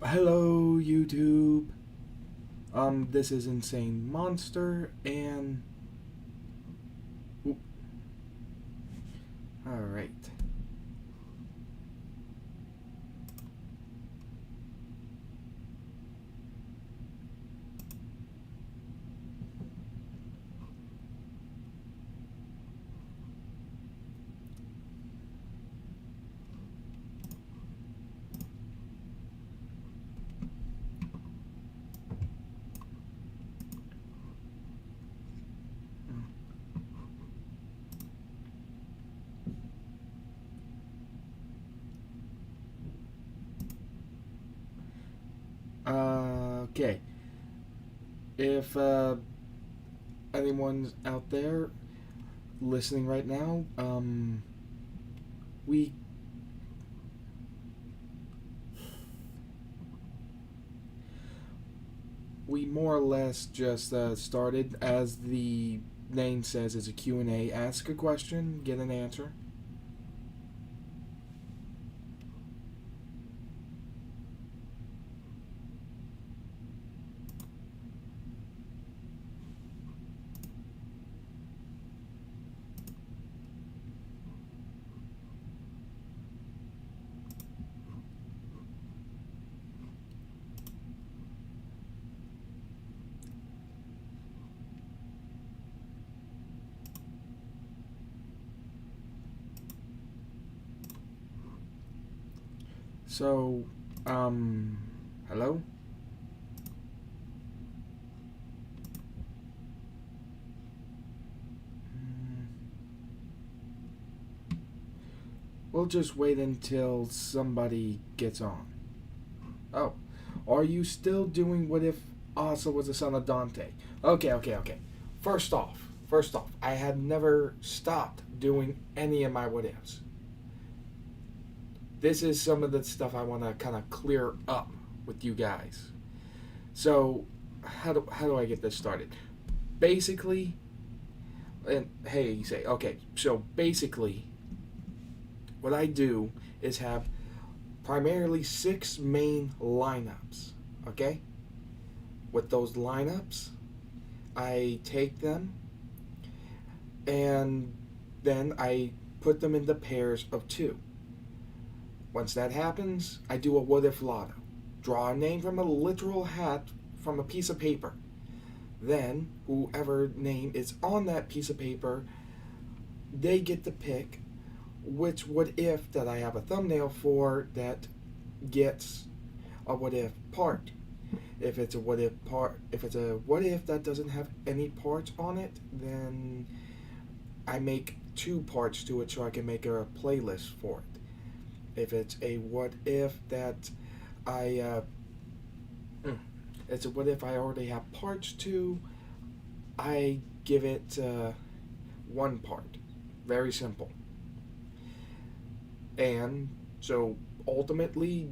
Hello, YouTube. This is Insane Monster, and all right. Okay. If anyone's out there listening right now, we we more or less just started, as the name says, as a Q&A. Ask a question, get an answer. So, hello? We'll just wait until somebody gets on. Oh, are you still doing what if Asa was the son of Dante? Okay. First off, I had never stopped doing any of my what ifs. This is some of the stuff I want to kind of clear up with you guys. So, how do I get this started? Basically, and hey, you say, okay, so basically, what I do is have primarily 6 main lineups. Okay? With those lineups, I take them and then I put them into pairs of 2. Once that happens, I do a what if lotto. Draw a name from a literal hat from a piece of paper. Then, whoever name is on that piece of paper, they get to pick which what if that I have a thumbnail for that gets a what if part. If it's a what if that doesn't have any parts on it, then I make 2 parts to it so I can make a playlist for it. If it's a what if that I it's a what if I already have parts to, I give it 1 part. Very simple. And so ultimately,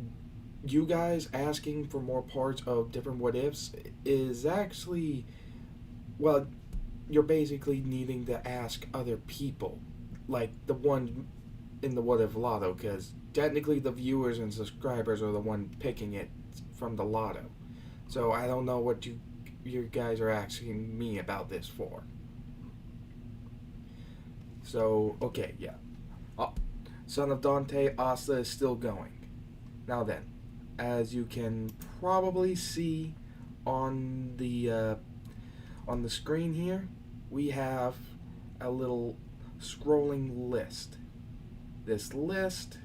you guys asking for more parts of different what ifs is actually, well, you're basically needing to ask other people, like the one in the what if lotto, because technically the viewers and subscribers are the one picking it from the lotto. So I don't know what you guys are asking me about this for. So okay, yeah. Oh, Son of Dante, Asta is still going. Now then, as you can probably see on the screen here, we have a little scrolling list. This list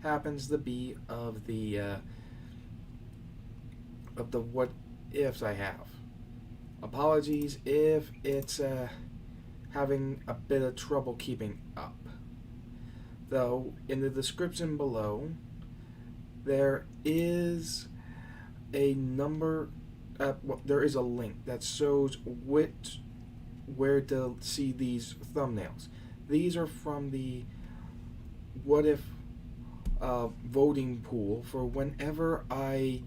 happens to be of the what ifs I have. Apologies if it's having a bit of trouble keeping up. Though in the description below, there is a number. There is a link that shows where to see these thumbnails. These are from the what if voting pool for whenever I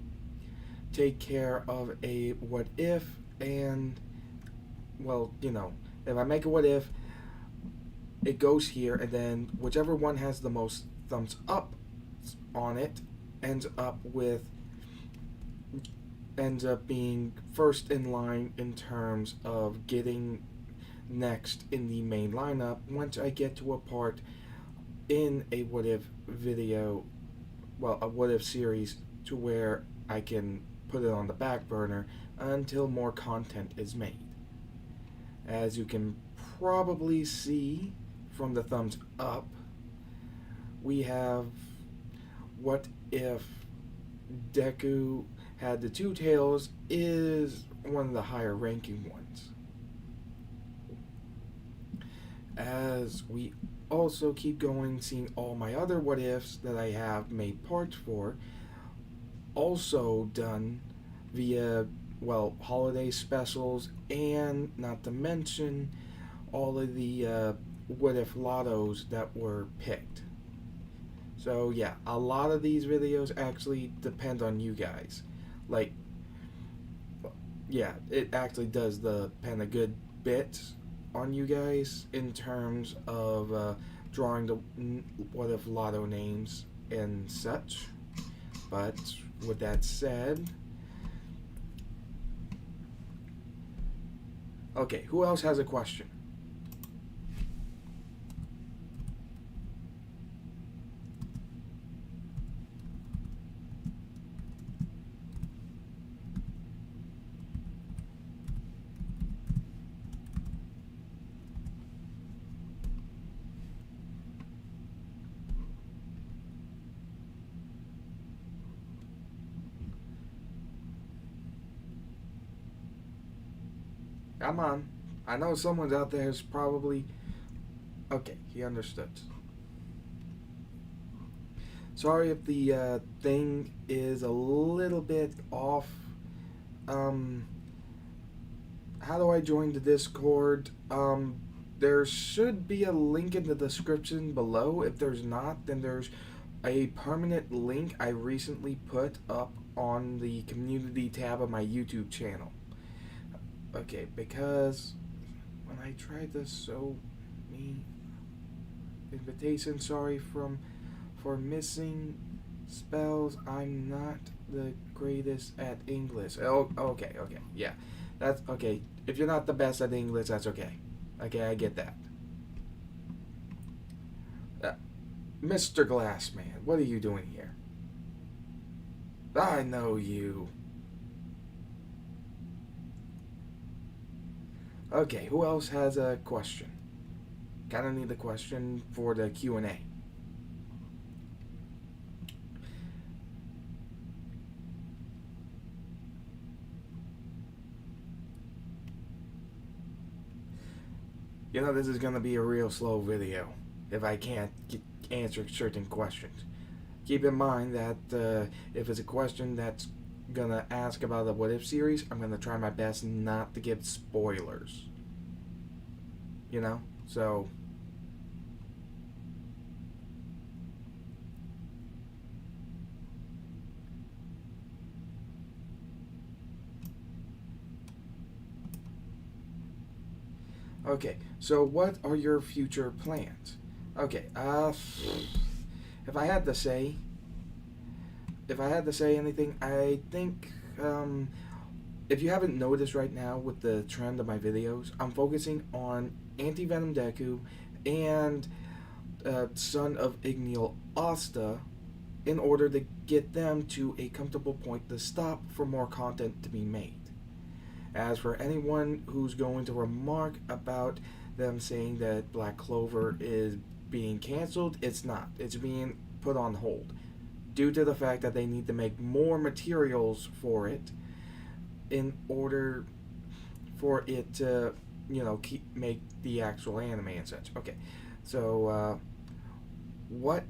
take care of a what if, and well, if I make a what if, it goes here, and then whichever one has the most thumbs up on it ends up with ends up being first in line in terms of getting next in the main lineup once I get to a part in a what if video, well, a what if series, to where I can put it on the back burner until more content is made. As you can probably see from the thumbs up, we have what if Deku had the two tails is one of the higher ranking ones. As we also keep going, seeing all my other what ifs that I have made parts for, also done via, well, holiday specials, and not to mention all of the what if lottos that were picked. So yeah, a lot of these videos actually depend on you guys. Like, yeah, it actually does depend a good bit on you guys in terms of drawing the what if lotto names and such. But with that said, okay, who else has a question? Come on. I know someone's out there who's probably. Okay, he understood. Sorry if the thing is a little bit off. Um, how do I join the Discord? There should be a link in the description below. If there's not, then there's a permanent link I recently put up on the community tab of my YouTube channel. Okay, because when I tried to show me invitation, sorry for missing spells. I'm not the greatest at English. Oh, okay, yeah, that's okay. If you're not the best at English, that's okay. Okay, I get that. Uh, Mr. Glassman, what are you doing here? I know you. Okay, who else has a question? Kind of need the question for the Q&A. You know, this is going to be a real slow video if I can't answer certain questions. Keep in mind that if it's a question that's going to ask about the What If series, I'm going to try my best not to give spoilers. You know? So, okay, so what are your future plans? Okay, if I had to say, anything, I think, if you haven't noticed right now with the trend of my videos, I'm focusing on Anti-Venom Deku and Son of Igneal Asta in order to get them to a comfortable point to stop for more content to be made. As for anyone who's going to remark about them saying that Black Clover is being canceled, it's not. It's being put on hold due to the fact that they need to make more materials for it in order for it to, make the actual anime and such. Okay, so what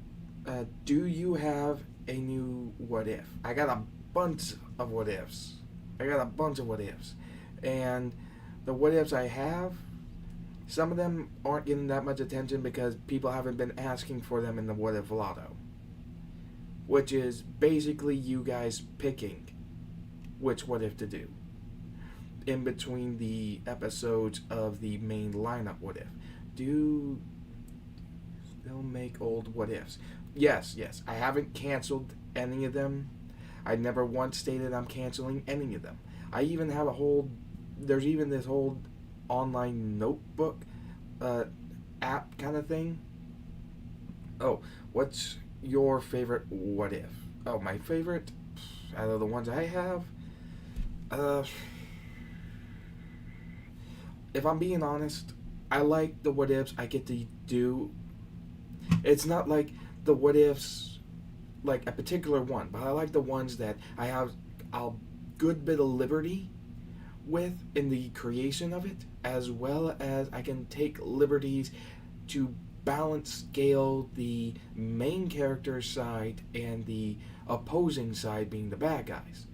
do you have a new what if? I got a bunch of what ifs. And the what ifs I have, some of them aren't getting that much attention because people haven't been asking for them in the what if lotto, which is basically you guys picking which what if to do in between the episodes of the main lineup what if. Do still make old what ifs? Yes, I haven't canceled any of them. I never once stated I'm canceling any of them. I even have a whole, there's even this whole online notebook uh, app kind of thing. Oh, what's your favorite what if? Oh, my favorite out of the ones I have, uh, if I'm being honest, I like the what ifs I get to do. It's not like the what ifs like a particular one, but I like the ones that I have a good bit of liberty with in the creation of it, as well as I can take liberties to balance scale the main character side and the opposing side being the bad guys.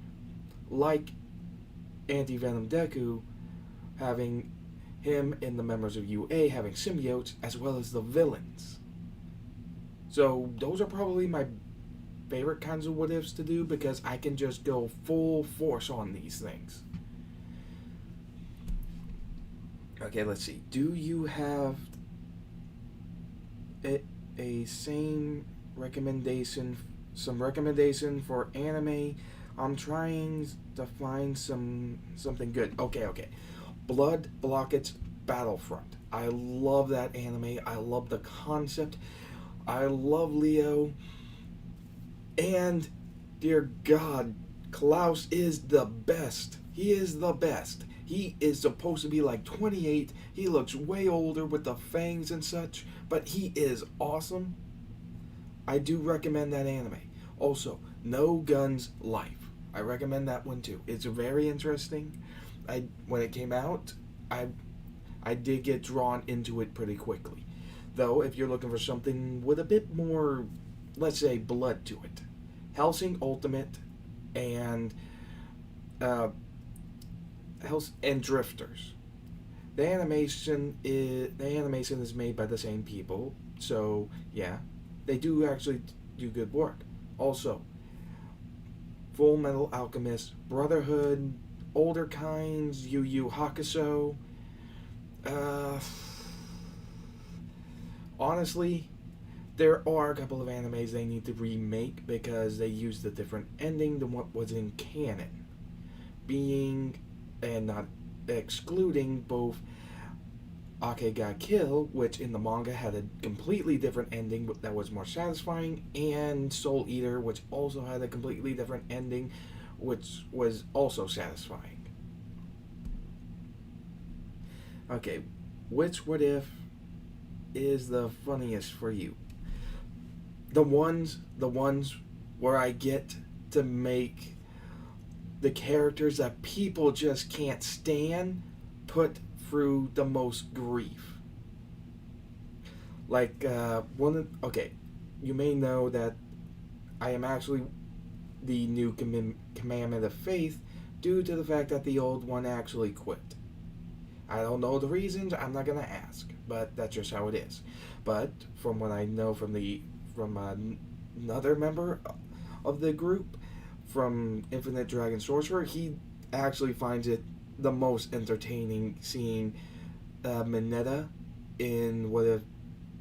Like Anti Venom Deku having him and the members of UA having symbiotes as well as the villains. So those are probably my favorite kinds of what ifs to do because I can just go full force on these things. Okay, let's see. Do you have a same recommendation, some recommendation for anime? I'm trying to find something good. Okay. Blood Blockets Battlefront. I love that anime. I love the concept. I love Leo. And dear God, Klaus is the best. He is the best. He is supposed to be like 28. He looks way older with the fangs and such, but he is awesome. I do recommend that anime. Also, No Guns Life. I recommend that one too. It's very interesting. When it came out, I did get drawn into it pretty quickly. Though, if you're looking for something with a bit more, let's say, blood to it, Hellsing Ultimate and uh, and Drifters. The animation is made by the same people, so yeah, they do actually do good work. Also, Full Metal Alchemist, Brotherhood, Older Kinds, Yu Yu Hakusho. Uh, honestly, there are a couple of animes they need to remake because they used a different ending than what was in canon. Being, and not excluding, both Ake ga Kill, which in the manga had a completely different ending that was more satisfying, and Soul Eater, which also had a completely different ending, which was also satisfying. Okay, which what if is the funniest for you? The ones where I get to make the characters that people just can't stand put through the most grief. Like okay, you may know that I am actually the new commandment of faith due to the fact that the old one actually quit. I don't know the reasons. I'm not gonna ask, but that's just how it is. But from what I know from another member of the group, from Infinite Dragon Sorcerer, he actually finds it the most entertaining seeing Mineta in what if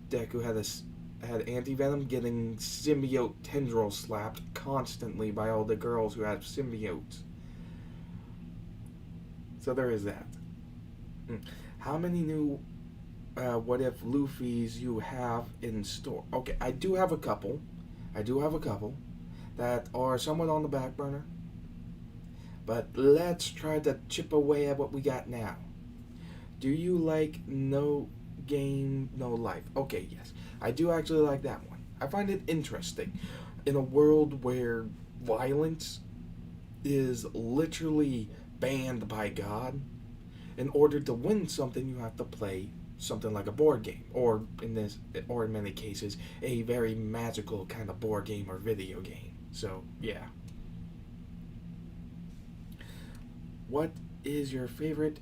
Deku had anti venom getting symbiote tendril slapped constantly by all the girls who have symbiotes. So there is that. How many new what if Luffy's you have in store? Okay, I do have a couple. That are somewhat on the back burner. But let's try to chip away at what we got now. Do you like No Game, No Life? Okay, yes. I do actually like that one. I find it interesting. In a world where violence is literally banned by God, in order to win something, you have to play something like a board game, or in many cases, a very magical kind of board game or video game. So, yeah. What is your favorite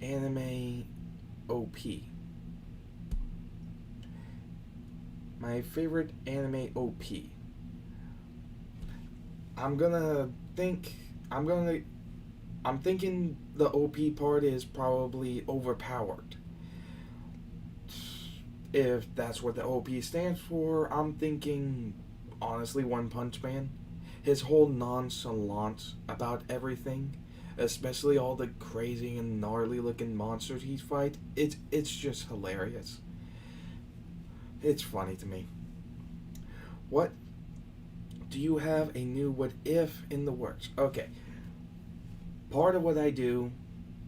anime OP? My favorite anime OP. I'm gonna think. I'm thinking the OP part is probably overpowered. If that's what the OP stands for, I'm thinking honestly One Punch Man. his whole nonchalance about everything, especially all the crazy and gnarly looking monsters he fight, it's just hilarious. It's funny to me. What do you have a new what if in the works? Okay, part of what I do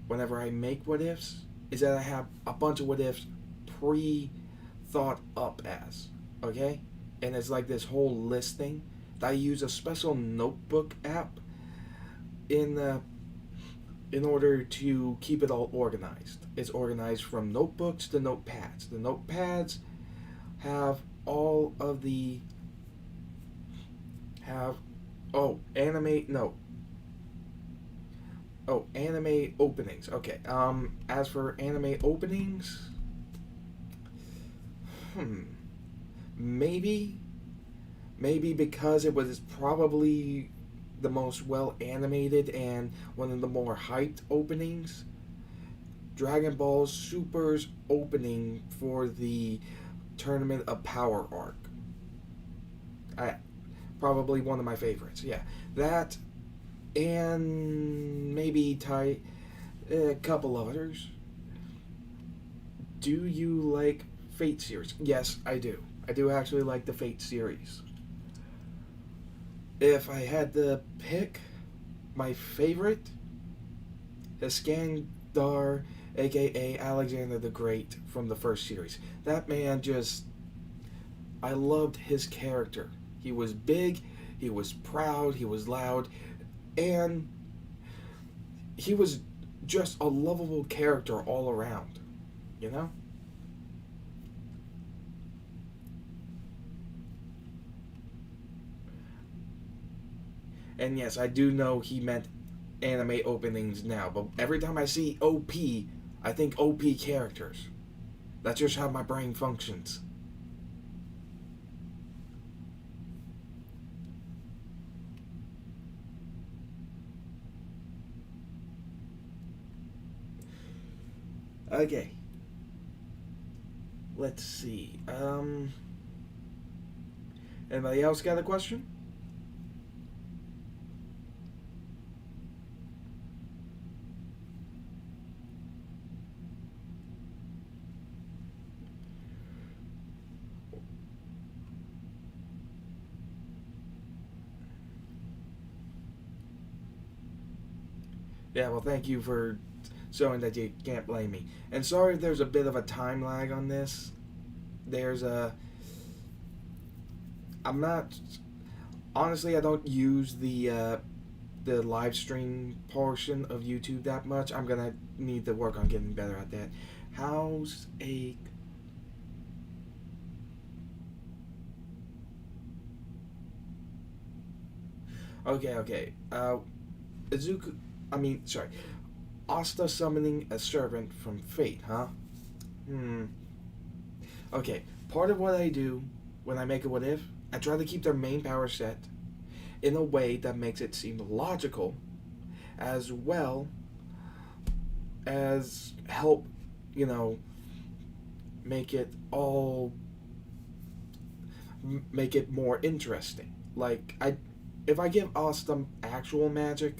whenever I make what ifs is that I have a bunch of what ifs pre thought up as. Okay? And it's like this whole listing that I use a special notebook app in in order to keep it all organized. It's organized from notebooks to notepads. The notepads have all of the have oh anime no oh anime openings. Okay. As for anime openings, hmm, maybe because it was probably the most well animated and one of the more hyped openings. Dragon Ball Super's opening for the Tournament of Power arc. I probably one of my favorites. Yeah, that and maybe a couple others. Do you like Fate series? Yes, I do. I do actually like the Fate series. If I had to pick my favorite, Iskandar, aka Alexander the Great from the first series. That man just. I loved his character. He was big, he was proud, he was loud, and he was just a lovable character all around. You know? And yes, I do know he meant anime openings now, but every time I see OP, I think OP characters. That's just how my brain functions. Okay, let's see. Anybody else got a question? Yeah, well, thank you for showing that you can't blame me. And sorry if there's a bit of a time lag on this. There's a. I'm not. Honestly, I don't use the live stream portion of YouTube that much. I'm gonna need to work on getting better at that. How's a. Okay, okay. Izuku. I mean, sorry. Asta summoning a servant from fate, huh? Hmm. Okay, part of what I do when I make a what if, I try to keep their main power set in a way that makes it seem logical, as well as help, you know, make it all make it more interesting. Like if I give Asta actual magic,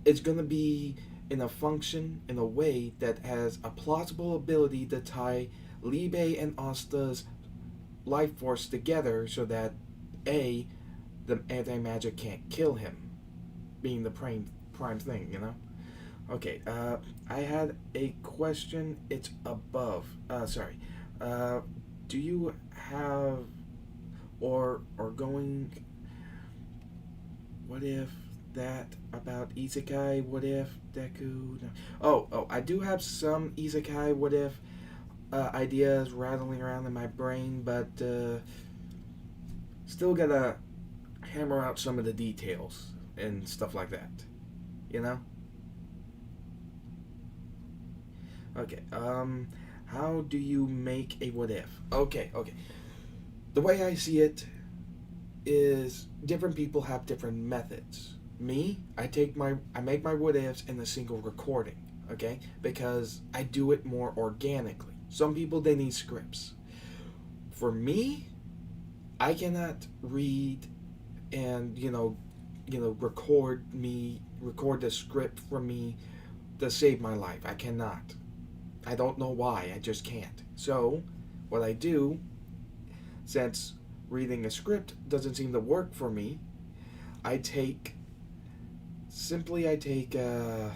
it's gonna be in a function in a way that has a plausible ability to tie Libe and Asta's life force together so that A, the anti magic can't kill him, being the prime thing, you know? Okay, I had a question. It's above. Sorry. Uh, do you have or going? What if that about isekai? What if Deku? No. Oh, I do have some isekai. What if ideas rattling around in my brain, but still gotta hammer out some of the details and stuff like that. You know? Okay. How do you make a what if? Okay. The way I see it is different people have different methods. Me, I make my what ifs in a single recording, okay? Because I do it more organically. Some people they need scripts. For me, I cannot read and record the script for me to save my life. I cannot. I don't know why. I just can't. So, what I do, since reading a script doesn't seem to work for me, I take simply I take the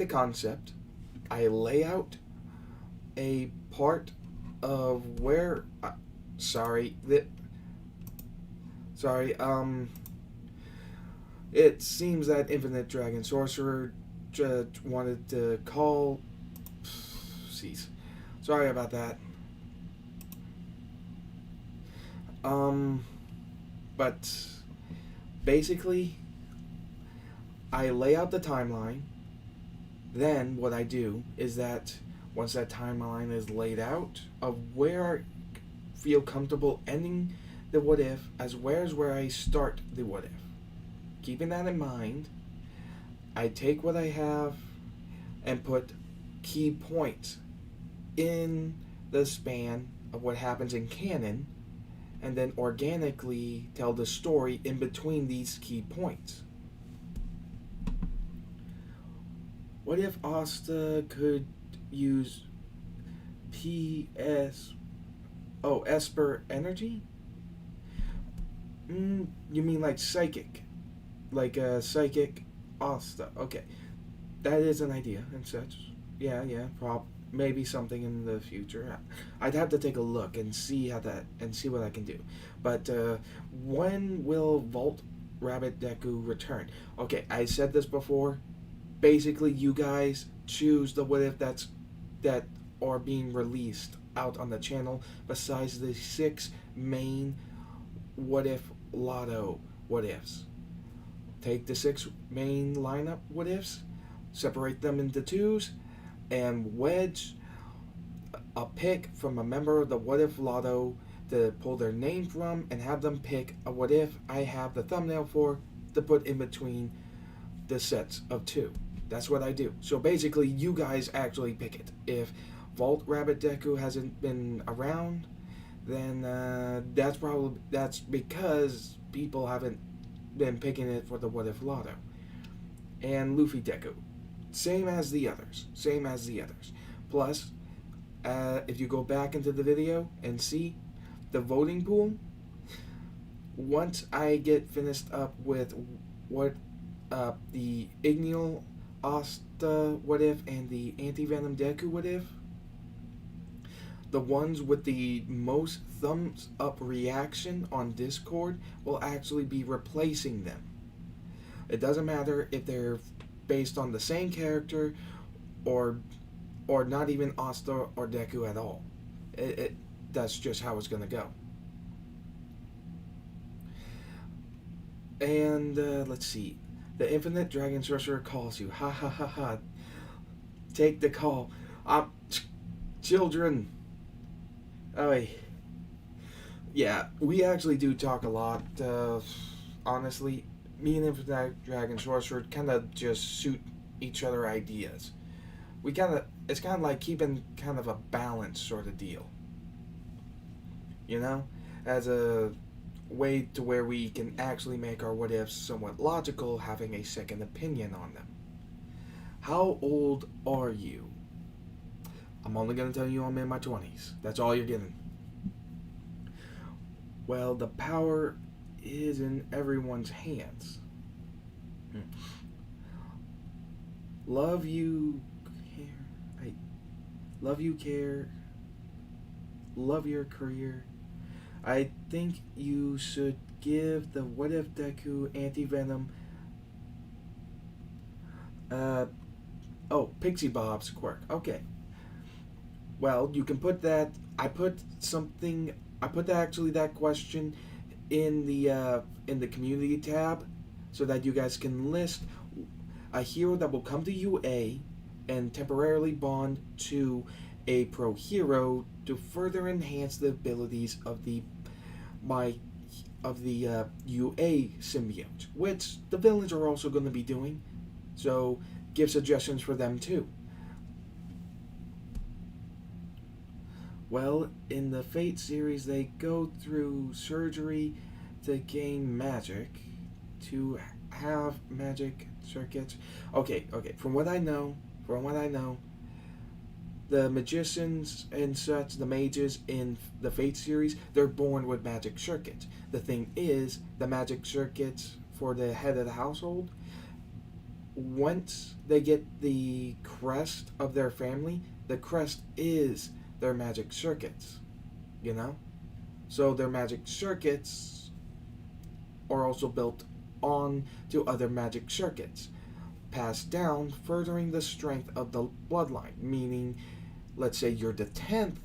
concept, I lay out a part of where sorry that sorry it seems that Infinite Dragon Sorcerer wanted to call. Jeez, sorry about that. Um, but basically, I lay out the timeline. Then what I do is that once that timeline is laid out of where I feel comfortable ending the what if, as where I start the what if. Keeping that in mind, I take what I have and put key points in the span of what happens in canon, and then organically tell the story in between these key points. What if Asta could use Esper energy? You mean like psychic? Like a psychic Asta. Okay. That is an idea and such. Yeah, maybe something in the future. I'd have to take a look and see what I can do. But when will Vault Rabbit Deku return? Okay, I said this before. Basically, you guys choose the what if that are being released out on the channel besides the 6 main what if lotto what ifs. Take the 6 main lineup what ifs, separate them into twos, and wedge a pick from a member of the what if lotto to pull their name from and have them pick a what if I have the thumbnail for to put in between the sets of 2. That's what I do. So basically, you guys actually pick it. If Vault Rabbit Deku hasn't been around, then that's because people haven't been picking it for the what if lotto. And Luffy Deku, same as the others. Plus, if you go back into the video and see the voting pool, once I get finished up with what the Igneel Asta what if and the Anti-Venom Deku what if, the ones with the most thumbs up reaction on Discord will actually be replacing them. It doesn't matter if they're based on the same character or not even Asta or Deku at all. That's just how it's gonna go. And let's see. The Infinite Dragon Sorcerer calls you. Ha ha ha ha. Take the call. Children. Oh, yeah, we actually do talk a lot. Honestly, me and Infinite Dragon Sorcerer kind of just suit each other ideas. It's kind of like keeping kind of a balance sort of deal. You know? As a way to where we can actually make our what ifs somewhat logical, having a second opinion on them. How old are you? I'm only going to tell you I'm in my 20s. That's all you're getting. Well, the power is in everyone's hands. Love you, care. Love you, care. Love your career. I think you should give the What If Deku Anti-Venom Pixie Bob's quirk. Okay. Well, you can put that. I put that question in the community tab so that you guys can list a hero that will come to UA and temporarily bond to a pro hero to further enhance the abilities of the UA symbiote, which the villains are also going to be doing. So give suggestions for them too. Well, in the Fate series, they go through surgery to gain magic, to have magic circuits. Okay. From what I know, the magicians and such, the mages in the Fate series, they're born with magic circuits. The thing is, the magic circuits for the head of the household, once they get the crest of their family, the crest is their magic circuits, you know? So their magic circuits are also built on to other magic circuits, passed down, furthering the strength of the bloodline. Meaning, let's say you're the 10th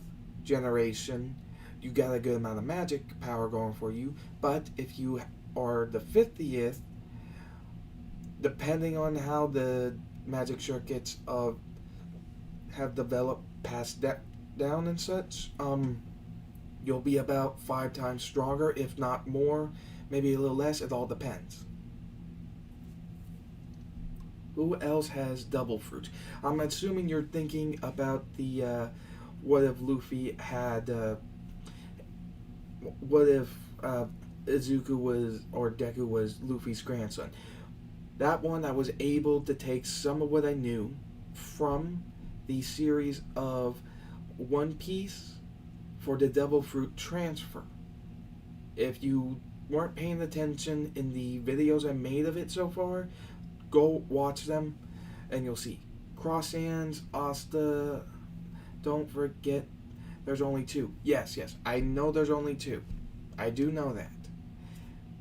generation, you got a good amount of magic power going for you, but if you are the 50th, depending on how the magic circuits have developed passed down and such, you'll be about 5 times stronger, if not more, maybe a little less. It all depends. Who else has double fruits? I'm assuming you're thinking about the what if Luffy had what if Izuku was, or Deku was, Luffy's grandson. That one, I was able to take some of what I knew from the series of One Piece for the Devil Fruit transfer. If you weren't paying attention in the videos I made of it so far, go watch them and you'll see. Cross Sands, Asta, don't forget there's only 2. Yes, I know there's only 2. I do know that.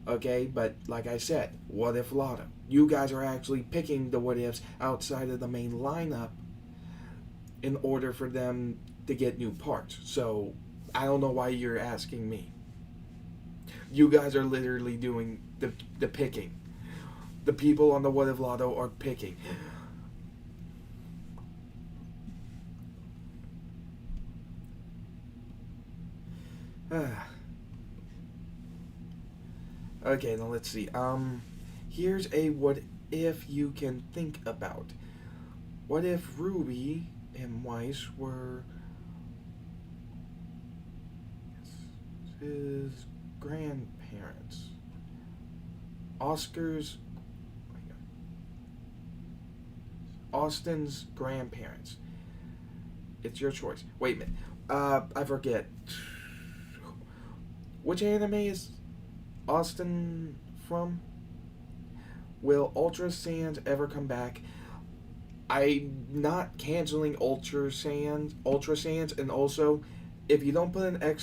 Okay, but like I said, what if Lotto? You guys are actually picking the what ifs outside of the main lineup in order for them to get new parts. So I don't know why you're asking me. You guys are literally doing the picking. The people on the what if Lotto are picking. Okay, now let's see. Here's a what if you can think about. What if Ruby and Weiss were his grandparents? Austin's grandparents. It's your choice. Wait a minute. I forget. Which anime is Austin from? Will Ultra Sands ever come back? I'm not canceling Ultra Sands, and also, if you don't put an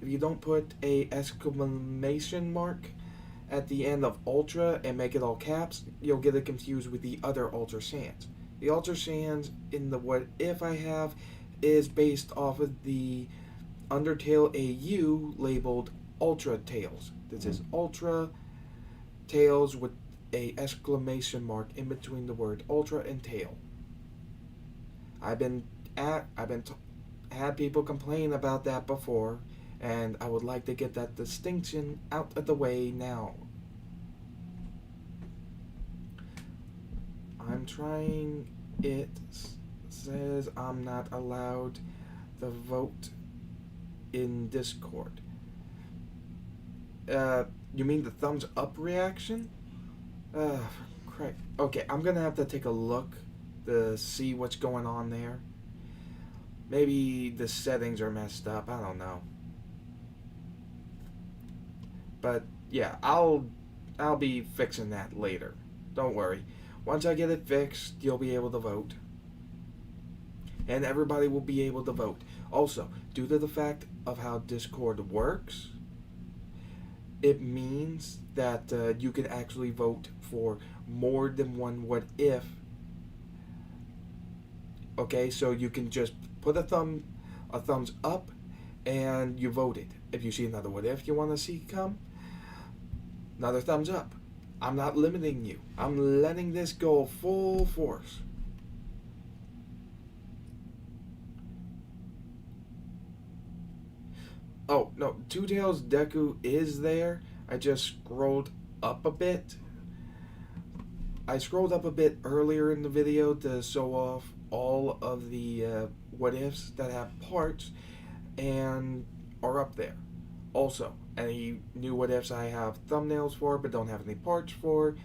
if you don't put a exclamation mark at the end of Ultra and make it all caps, you'll get it confused with the other Ultra Sands. The Ultra Sands in the what if I have is based off of the Undertale AU labeled Ultra Tales. This is Ultra Tales with a exclamation mark in between the word Ultra and Tail. Had people complain about that before, and I would like to get that distinction out of the way now. I'm trying. It says I'm not allowed to vote in Discord. You mean the thumbs up reaction? Correct. Okay, I'm gonna have to take a look to see what's going on there. Maybe the settings are messed up. I don't know. But yeah, I'll be fixing that later. Don't worry. Once I get it fixed, you'll be able to vote. And everybody will be able to vote. Also, due to the fact of how Discord works, it means that you can actually vote for more than one what if. Okay, so you can just put a thumbs up, and you voted. If you see another what if you want to see come, another thumbs up. I'm not limiting you. I'm letting this go full force. Oh, no, Two Tails Deku is there. I just scrolled up a bit. I scrolled up a bit earlier in the video to show off all of the what ifs that have parts and are up there. Also, any new what ifs I have thumbnails for but don't have any parts for,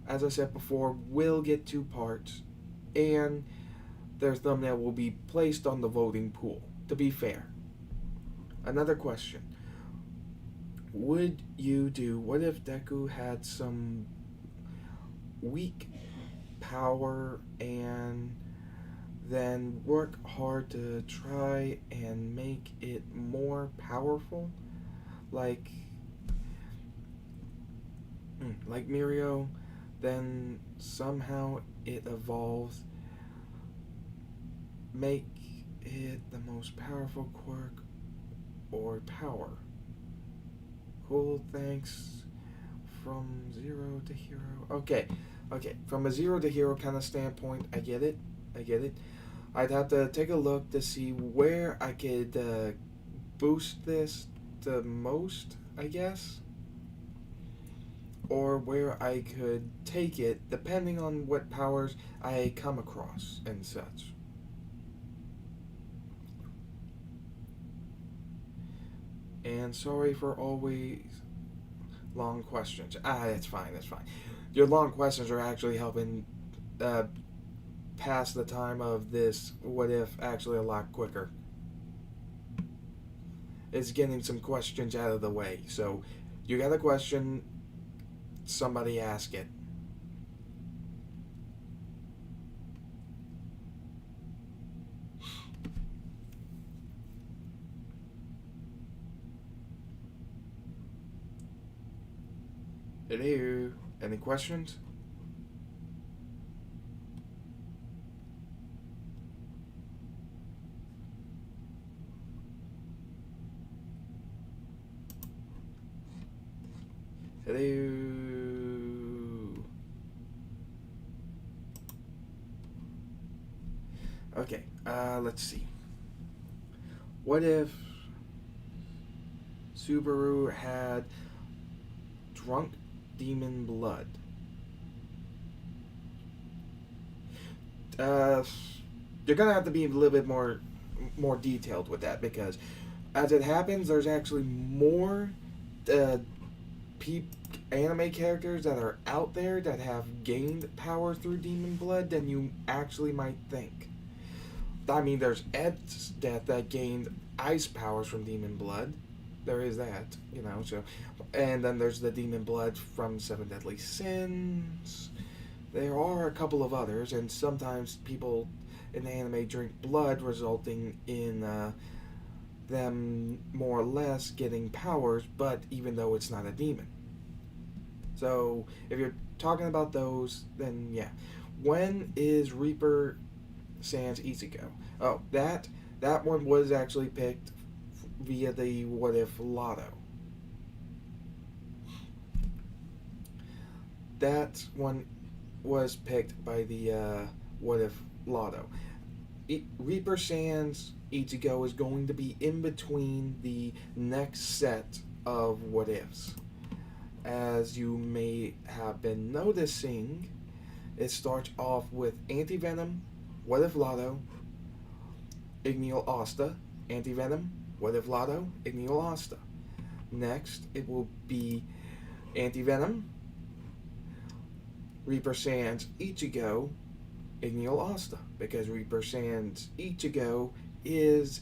as I said before, will get 2 parts, and their thumbnail will be placed on the voting pool, to be fair. Another question. Would you do, what if Deku had some weak power and then work hard to try and make it more powerful? Like, like Mirio, then somehow it evolves, make it the most powerful quirk or power. Cool, thanks. From zero to hero. Okay. From a zero to hero kind of standpoint, I get it. I'd have to take a look to see where I could boost this the most, I guess, or where I could take it depending on what powers I come across and such. And sorry for always long questions. That's fine. Your long questions are actually helping pass the time of this what if actually a lot quicker. It's getting some questions out of the way. So, you got a question, somebody ask it. Hello? Any questions? Hello? Okay, let's see. What if Subaru had drunk demon blood? Uh, you're gonna have to be a little bit more detailed with that because, as it happens, there's actually more uh, pe- anime characters that are out there that have gained power through demon blood than you actually might think. I mean, there's Ed's death that gained ice powers from demon blood. There is that, you know. So, and then there's the demon blood from Seven Deadly Sins. There are a couple of others, and sometimes people in anime drink blood, resulting in them more or less getting powers, but even though it's not a demon. So, if you're talking about those, then yeah. When is Reaper Sans Ichigo? Oh, that one was actually picked via the What If Lotto. That one was picked by the What If Lotto. Reaper Sans Ichigo is going to be in between the next set of What Ifs. As you may have been noticing, it starts off with Anti-Venom, What If Lotto, Igneel Asta, Anti-Venom, What If Lotto, Igneel Asta. Next, it will be Anti-Venom, Reaper Sans Ichigo, Igneel Asta, because Reaper Sans Ichigo is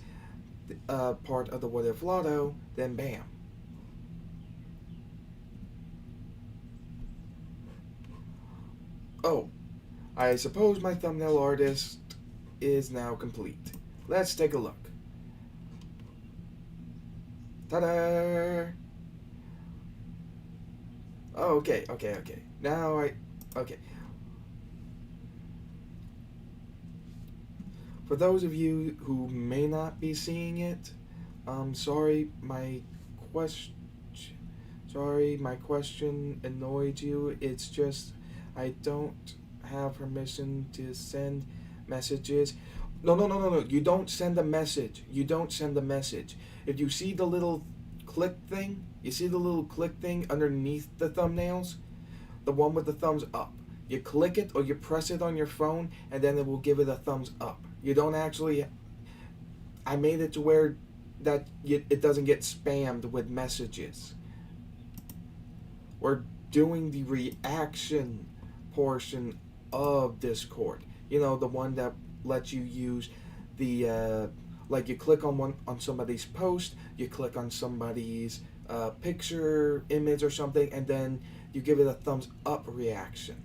part of the What If Lotto, then bam. Oh, I suppose my thumbnail artist is now complete. Let's take a look. Ta-da! Oh, okay. Now okay. For those of you who may not be seeing it, sorry my question annoyed you. It's just I don't have permission to send messages. No. You don't send a message. If you see the little click thing underneath the thumbnails, the one with the thumbs up. You click it or you press it on your phone, and then it will give it a thumbs up. You don't actually. I made it to where it doesn't get spammed with messages. We're doing the reaction portion of Discord. You know, the one that lets you use the like you click on somebody's post, you click on somebody's picture, image, or something, and then you give it a thumbs up reaction.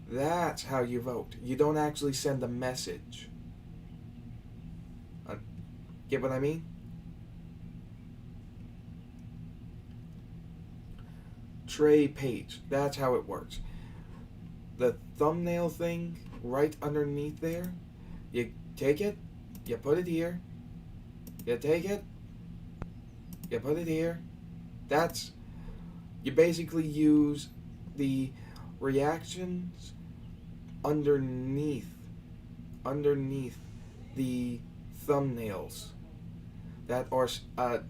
That's how you vote. You don't actually send a message. Uh, get what I mean? Tray page. That's how it works. The thumbnail thing right underneath there, you take it, you put it here, you take it, you put it here. That's, you basically use the reactions underneath the thumbnails that are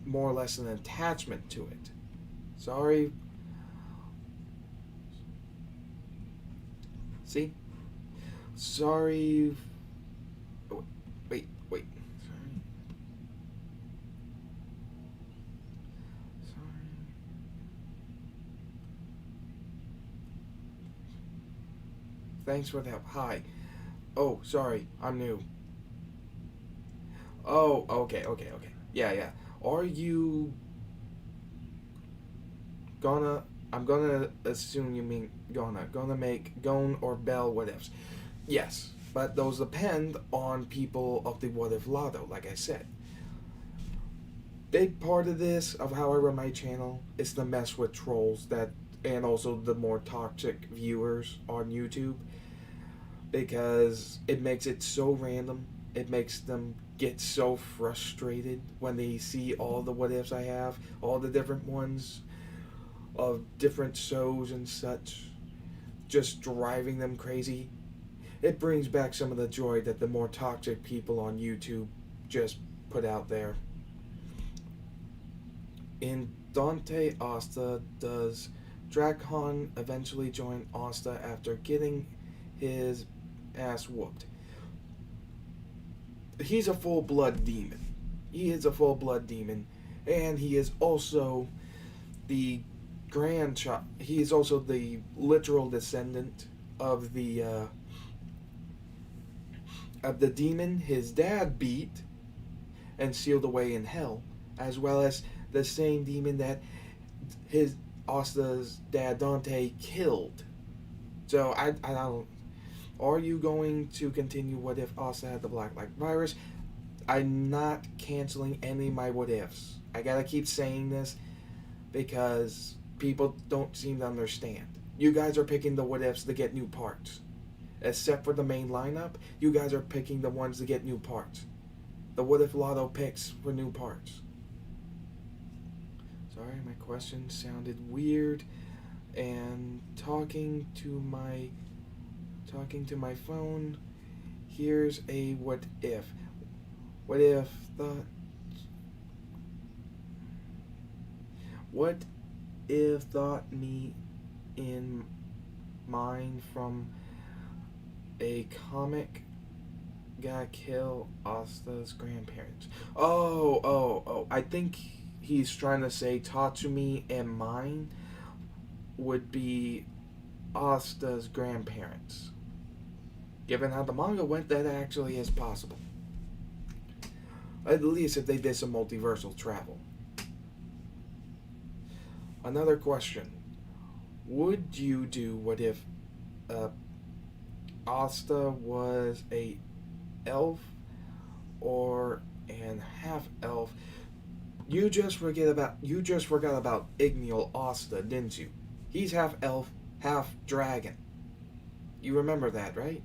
more or less an attachment to it. Sorry. See? Sorry. Oh, wait. Sorry. Thanks for the help. Hi. Oh, sorry. I'm new. Oh, okay. Yeah. Are you gonna? I'm gonna assume you mean gonna make Gon or Bell what ifs. Yes, but those depend on people of the what if lotto. Like I said, big part of this of how I run my channel is to mess with trolls that, and also the more toxic viewers on YouTube, because it makes it so random. It makes them get so frustrated when they see all the what ifs I have, all the different ones of different shows and such, just driving them crazy. It brings back some of the joy that the more toxic people on YouTube just put out there. In Dante Asta, does Drakon eventually join Asta after getting his ass whooped? He's a full blood demon. He is a full blood demon, and he is also the grandchild. He is also the literal descendant of the demon his dad beat and sealed away in hell, as well as the same demon that his Asta's dad Dante killed. So I don't. Are you going to continue what if Asta had the Black Light virus? I'm not canceling any of my what ifs. I gotta keep saying this because people don't seem to understand. You guys are picking the what ifs to get new parts. Except for the main lineup, you guys are picking the ones to get new parts. The what if lotto picks for new parts. Sorry, my question sounded weird, and talking to my phone. Here's a what if. What if thought me in mind from a comic guy kill Asta's grandparents? Oh. I think he's trying to say Tatsumi and mine would be Asta's grandparents. Given how the manga went, that actually is possible. At least if they did some multiversal travel. Another question. Would you do what if Asta was a elf or an half elf? You just forgot about Ignial Asta, didn't you? He's half elf, half dragon. You remember that, right?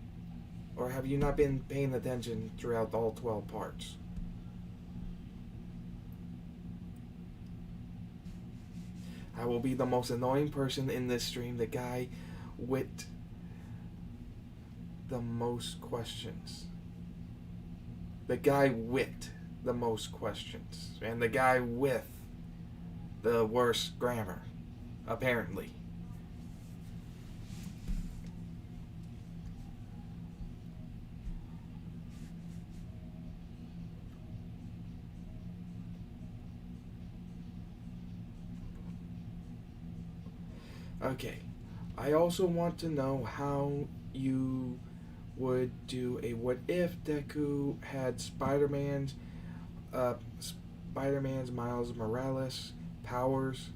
Or have you not been paying attention throughout all 12 parts? I will be the most annoying person in this stream, the guy with the most questions. The guy with the most questions. And the guy with the worst grammar, apparently. Okay. I also want to know how you would do a what if Deku had Spider-Man's Miles Morales powers.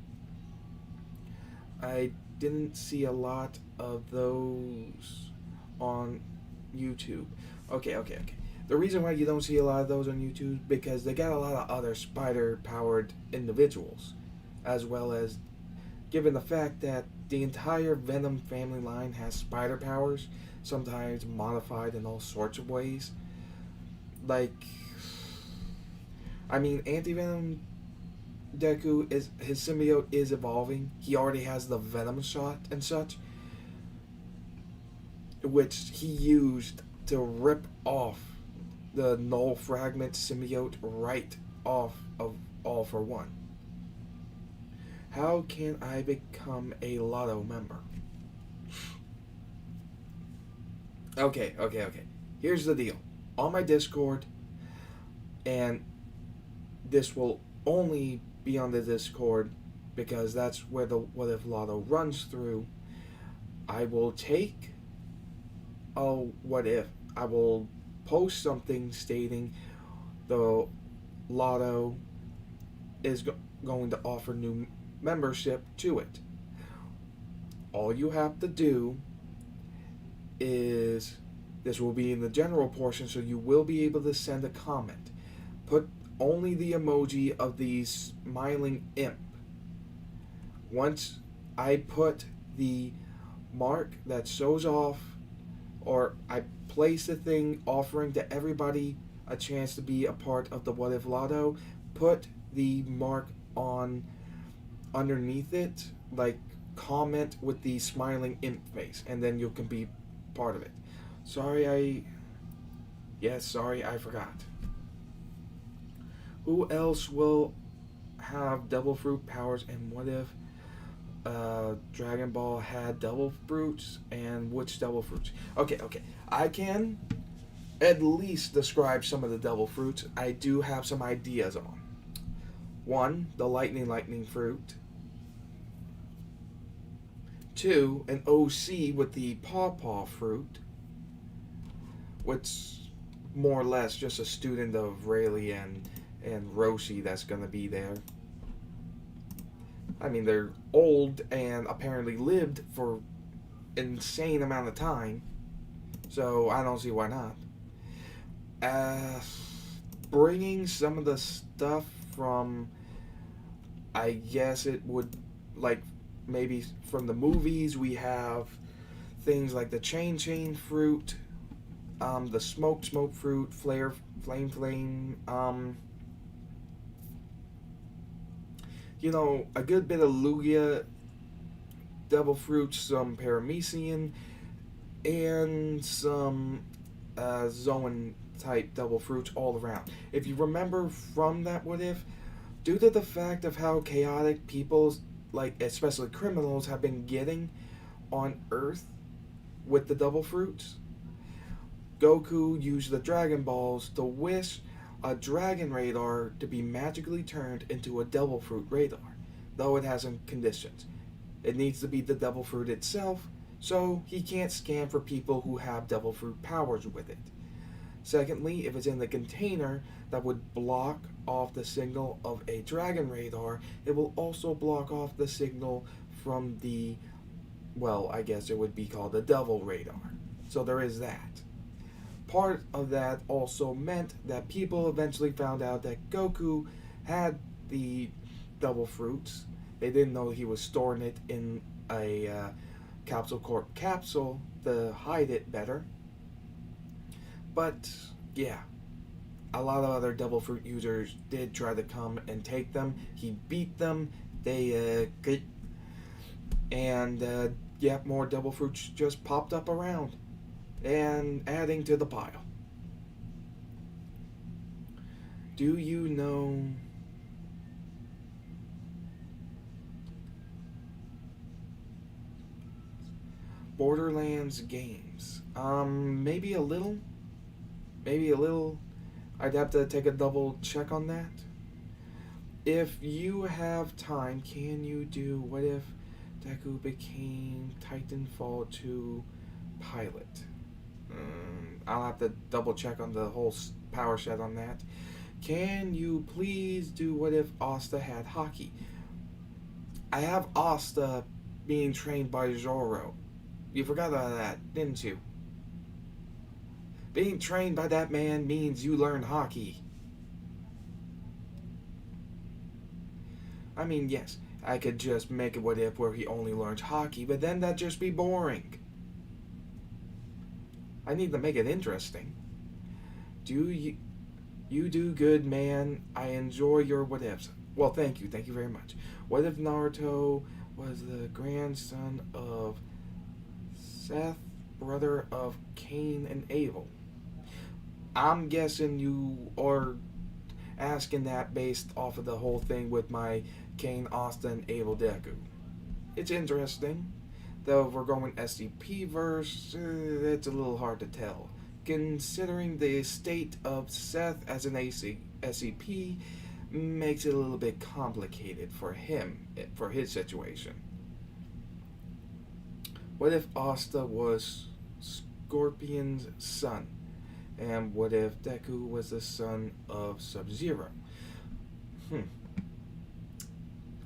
I didn't see a lot of those on YouTube. Okay. The reason why you don't see a lot of those on YouTube because they got a lot of other spider-powered individuals, as well as given the fact that the entire Venom family line has spider powers, sometimes modified in all sorts of ways. Like, I mean, Anti Venom Deku is his symbiote is evolving. He already has the Venom shot and such, which he used to rip off the Null Fragment symbiote right off of All for One. How can I become a Lotto member? Okay. Here's the deal. On my Discord, and this will only be on the Discord because that's where the What If Lotto runs through. I will take a What If. I will post something stating the Lotto is going to offer new membership to it. All you have to do is this will be in the general portion, so you will be able to send a comment. Put only the emoji of the smiling imp. Once I put the mark that shows off, or I place the thing offering to everybody a chance to be a part of the What If Lotto, put the mark on underneath it, like comment with the smiling imp face, and then you can be part of it. Sorry, I forgot. Who else will have Devil Fruit powers, and what if Dragon Ball had Devil Fruits, and which Devil Fruits? Okay. I can at least describe some of the Devil Fruits. I do have some ideas on. One, the Lightning Fruit. Two, an OC with the Paw Fruit, which more or less just a student of Rayleigh and Roshi that's gonna be there. I mean, they're old and apparently lived for insane amount of time, so I don't see why not. Uh, Bringing some of the stuff from, I guess it would, like, maybe from the movies, we have things like the Chain Fruit, the Smoke Fruit, Flame, a good bit of Lugia Devil Fruit, some Paramecian, and some Zoan type Devil Fruits all around. If you remember from that What If, due to the fact of how chaotic people, like especially criminals, have been getting on Earth with the Devil Fruits, Goku used the Dragon Balls to wish a Dragon Radar to be magically turned into a Devil Fruit Radar, though it has some conditions. It needs to be the Devil Fruit itself, so he can't scan for people who have Devil Fruit powers with it. Secondly, if it's in the container that would block off the signal of a Dragon Radar, it will also block off the signal from the, well, I guess it would be called the Devil Radar. So there is that. Part of that also meant that people eventually found out that Goku had the Devil Fruits. They didn't know he was storing it in a Capsule Corp capsule to hide it better. But, yeah, a lot of other Devil Fruit users did try to come and take them. He beat them. More Devil Fruits just popped up around and adding to the pile. Do you know Borderlands games? Maybe a little. I'd have to take a double check on that. If you have time, can you do What If Deku became Titanfall 2 pilot. I'll have to double check on the whole power set on that. Can you please do what if Asta had hockey? I have Asta being trained by Zoro. You forgot about that, didn't you? Being trained by that man means you learn hockey. I mean, yes, I could just make a what if where he only learns hockey, but then that'd just be boring. I need to make it interesting. Do you do good, man. I enjoy your what ifs. Well, thank you very much. What if Naruto was the grandson of Seth, brother of Cain and Abel? I'm guessing you are asking that based off of the whole thing with my Cain, Austin, Abel, Deku. It's interesting. Though if we're going SCP verse, it's a little hard to tell. Considering the state of Seth as an SCP makes it a little bit complicated for him, for his situation. What if Asta was Scorpion's son? And what if Deku was the son of Sub-Zero?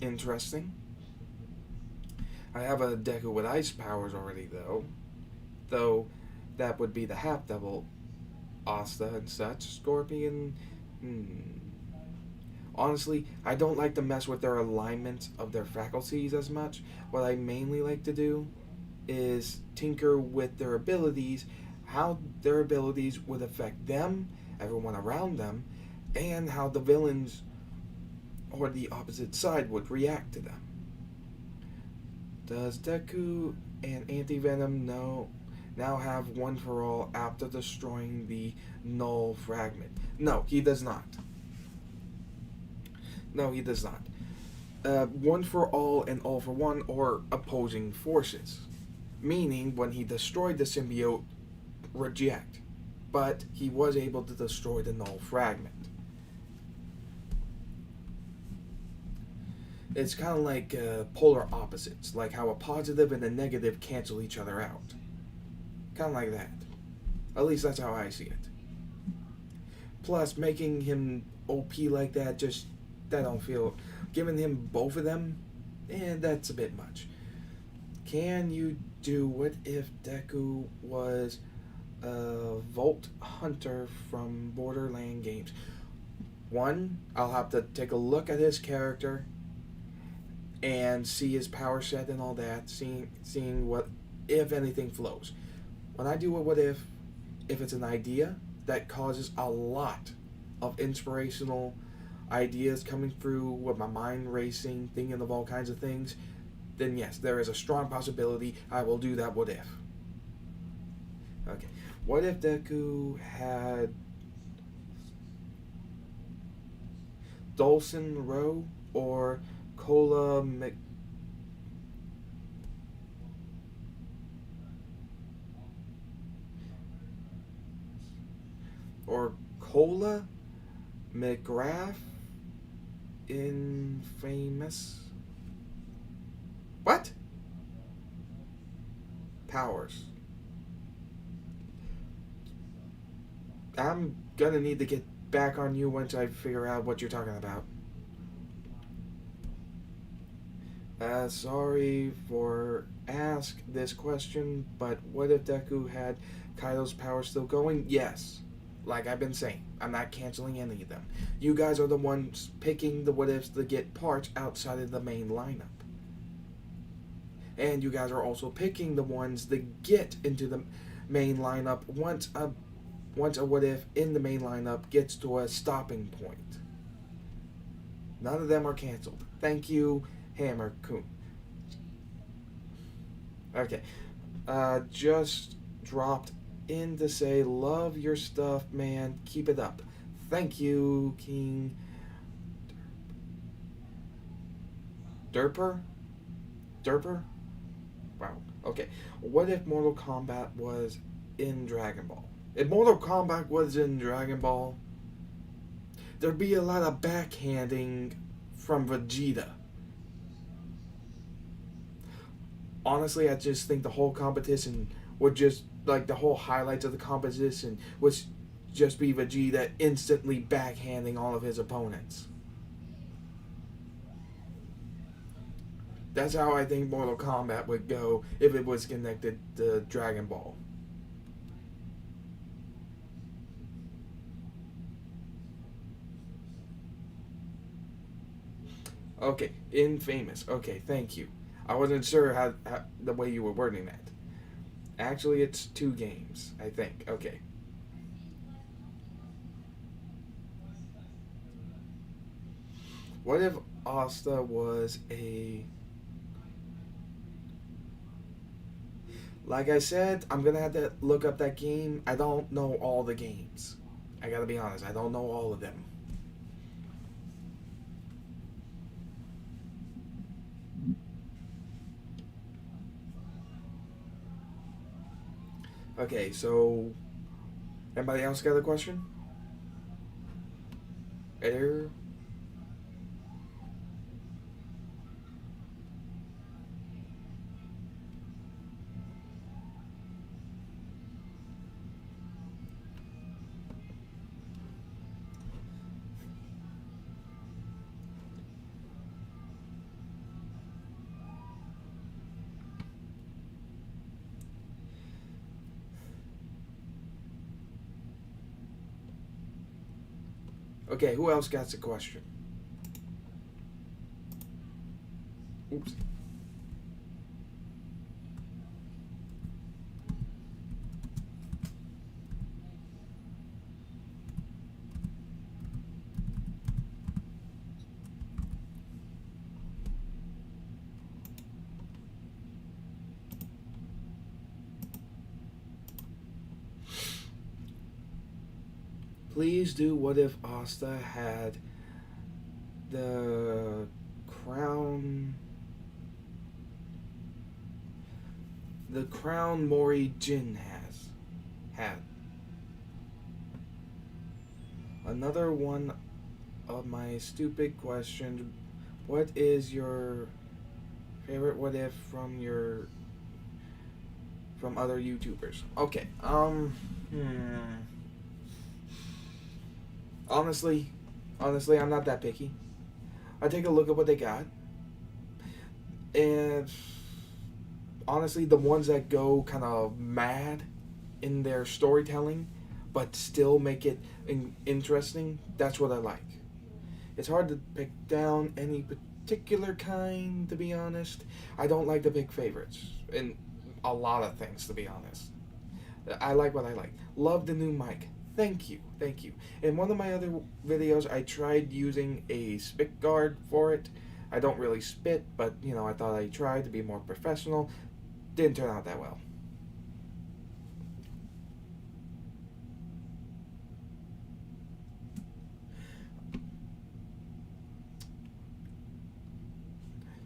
Interesting. I have a Deku with ice powers already, though that would be the half-devil Asta and such. Scorpion, Honestly, I don't like to mess with their alignment of their faculties as much. What I mainly like to do is tinker with their abilities, how their abilities would affect them, everyone around them, and how the villains or the opposite side would react to them. Does Deku and Anti-Venom now have one for all after destroying the null fragment? No, he does not. No, he does not. One for all and all for one are opposing forces. Meaning, when he destroyed the symbiote, reject. But he was able to destroy the null fragment. It's kind of like polar opposites, like how a positive and a negative cancel each other out. Kind of like that. At least that's how I see it. Plus, making him OP like that, that don't feel... Giving him both of them, that's a bit much. Can you do what if Deku was a Vault Hunter from Borderland games? One, I'll have to take a look at his character and see his power set and all that, seeing what, if anything flows. When I do a what if it's an idea that causes a lot of inspirational ideas coming through with my mind racing, thinking of all kinds of things, then yes, there is a strong possibility I will do that what if. Okay. What if Deku had Dawson Rowe or Cola Cola McGrath Infamous? What? Powers. I'm gonna need to get back on you once I figure out what you're talking about. Sorry for ask this question, but what if Deku had Kaido's power still going? Yes. Like I've been saying, I'm not canceling any of them. You guys are the ones picking the what ifs to get parts outside of the main lineup. And you guys are also picking the ones that get into the main lineup once a what if in the main lineup gets to a stopping point. None of them are canceled. Thank you, Hammer Kun. Okay. Just dropped in to say, love your stuff, man. Keep it up. Thank you, King Derper? Wow. Okay. What if Mortal Kombat was in Dragon Ball? If Mortal Kombat was in Dragon Ball, there'd be a lot of backhanding from Vegeta. honestly, I just think the whole competition would just like the whole highlights of the competition would just be Vegeta instantly backhanding all of his opponents. That's how I think Mortal Kombat would go if it was connected to Dragon Ball. Okay, infamous. Okay, thank you. I wasn't sure how the way you were wording that. Actually, it's two games, I think. Okay. What if Asta was a. Like I said, I'm gonna have to look up that game. I don't know all the games. I gotta be honest, I don't know all of them. Okay, so. Anybody else got a question? Air? Okay, who else got a question? Oops. Please do what if Asta had the crown the crown Mori Jin has had. Another one of my stupid questions. What is your favorite what if from other YouTubers? Okay. Honestly, honestly, I'm not that picky. I take a look at what they got, and honestly, the ones that go kind of mad in their storytelling, but still make it interesting. That's what I like. It's hard to pick down any particular kind, to be honest. I don't like to pick favorites in a lot of things, to be honest. I like what I like. Love the new mic. Thank you, thank you. In one of my other videos, I tried using a spit guard for it. I don't really spit, but I thought I'd try to be more professional. Didn't turn out that well.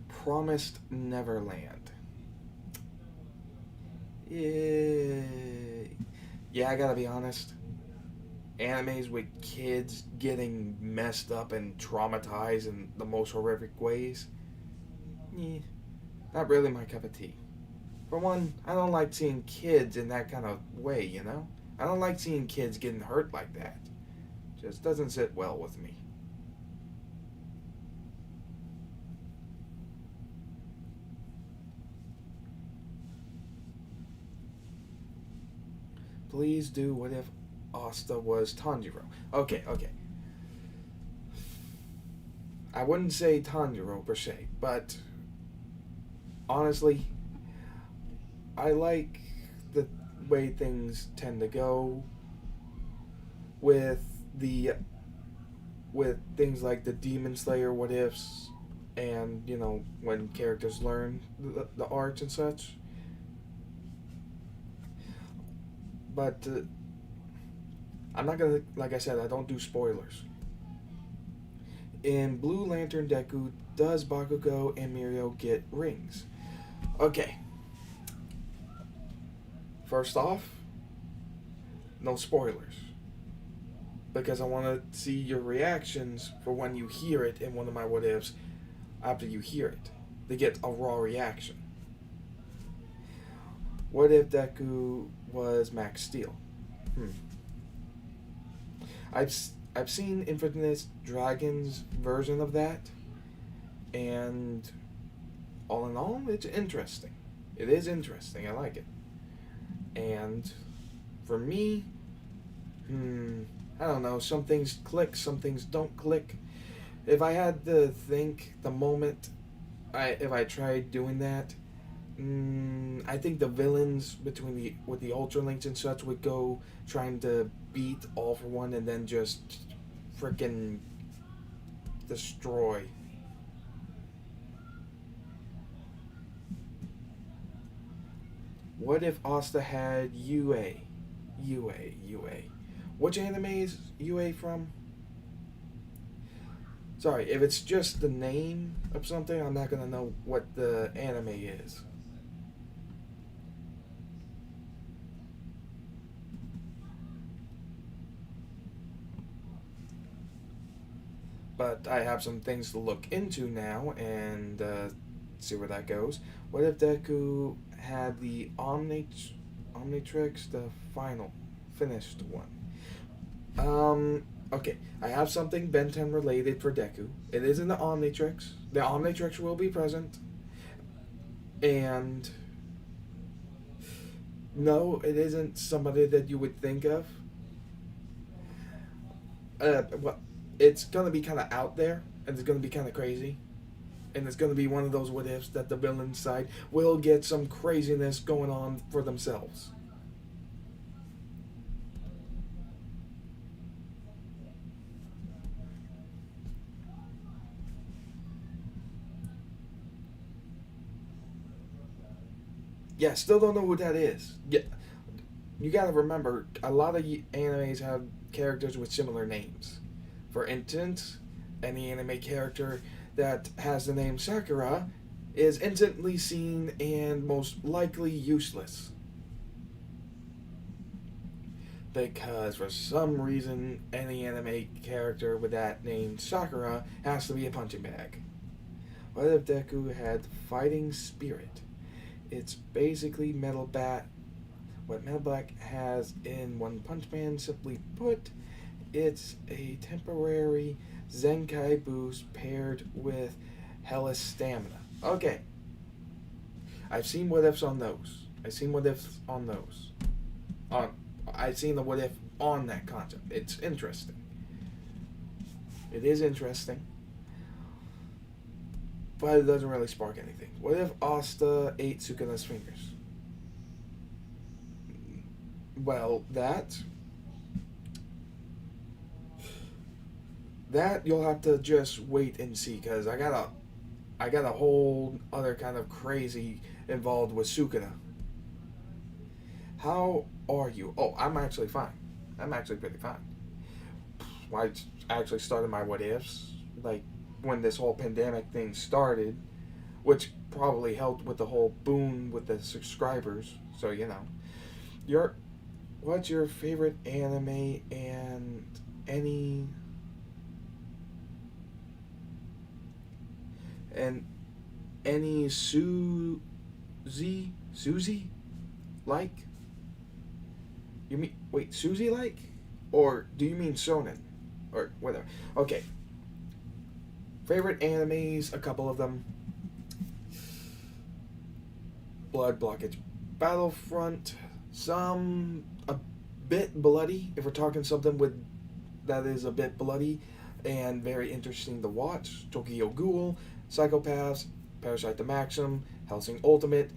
Promised Neverland. Yeah, yeah. I gotta be honest. Animes with kids getting messed up and traumatized in the most horrific ways. Yeah, not really my cup of tea. For one, I don't like seeing kids in that kind of way. I don't like seeing kids getting hurt like that. Just doesn't sit well with me. Please do what if Asta was Tanjiro. Okay, okay. I wouldn't say Tanjiro per se, but honestly, I like the way things tend to go with the with things like the Demon Slayer what ifs and when characters learn the arts and such. But I'm not gonna, like I said, I don't do spoilers. In Blue Lantern Deku, does Bakugo and Mirio get rings? Okay. First off, no spoilers. Because I want to see your reactions for when you hear it in one of my what ifs after you hear it. To get a raw reaction. What if Deku was Max Steel? Hmm. I've seen Infinite Dragon's version of that, and all in all, it's interesting. It is interesting. I like it. And for me, I don't know. Some things click, some things don't click. If I had to think the moment, if I tried doing that, I think the villains between the with the Ultralinks and such would go trying to beat All for One and then just freaking destroy. What if Asta had UA? UA, UA. Which anime is UA from? Sorry, if it's just the name of something, I'm not gonna know what the anime is. But I have some things to look into now and see where that goes. What if Deku had the Omnitrix, the final, finished one? Okay, I have something Ben 10 related for Deku. It is in the Omnitrix. The Omnitrix will be present. And no, it isn't somebody that you would think of. Well, it's gonna be kind of out there, and it's gonna be kind of crazy, and it's gonna be one of those what ifs that the villain side will get some craziness going on for themselves. Yeah, still don't know who that is. Yeah, you gotta remember a lot of animes have characters with similar names. For instance, any anime character that has the name Sakura is instantly seen and most likely useless. Because for some reason, any anime character with that name Sakura has to be a punching bag. What if Deku had fighting spirit? It's basically Metal Bat. What Metal Black has in One Punch Man, simply put, it's a temporary Zenkai boost paired with Hellish Stamina. Okay, I've seen what ifs on those. I've seen what ifs on those. On, I've seen the what if on that concept. It's interesting. It is interesting, but it doesn't really spark anything. What if Asta ate Sukuna's fingers? Well, that you'll have to just wait and see, because I got a whole other kind of crazy involved with Sukuna. How are you? Oh, I'm actually fine. I'm actually pretty fine. I actually started my what ifs like when this whole pandemic thing started, which probably helped with the whole boom with the subscribers. So your what's your favorite anime and any and any Susie like? You mean wait Susie like, or do you mean Sonen, or whatever? Okay, favorite animes, a couple of them. Blood Blockage Battlefront, some a bit bloody. If we're talking something with that is a bit bloody and very interesting to watch, Tokyo Ghoul, Psychopaths, Parasite the Maxim, Hellsing Ultimate,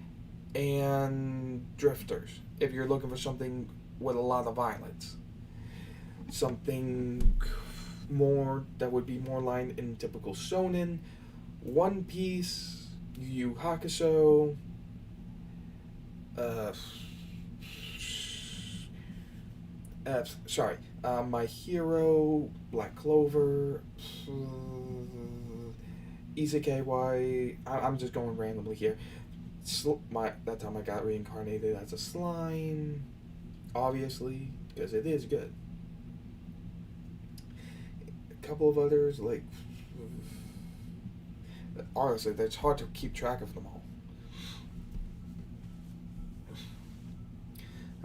and Drifters. If you're looking for something with a lot of violence, something more that would be more lined in typical shonen, One Piece, Yu Yu Hakusho, uh, My Hero, Black Clover, Isekai. I'm just going randomly here. That time I got reincarnated as a slime, obviously, because it is good. A couple of others, like, honestly, it's hard to keep track of them all.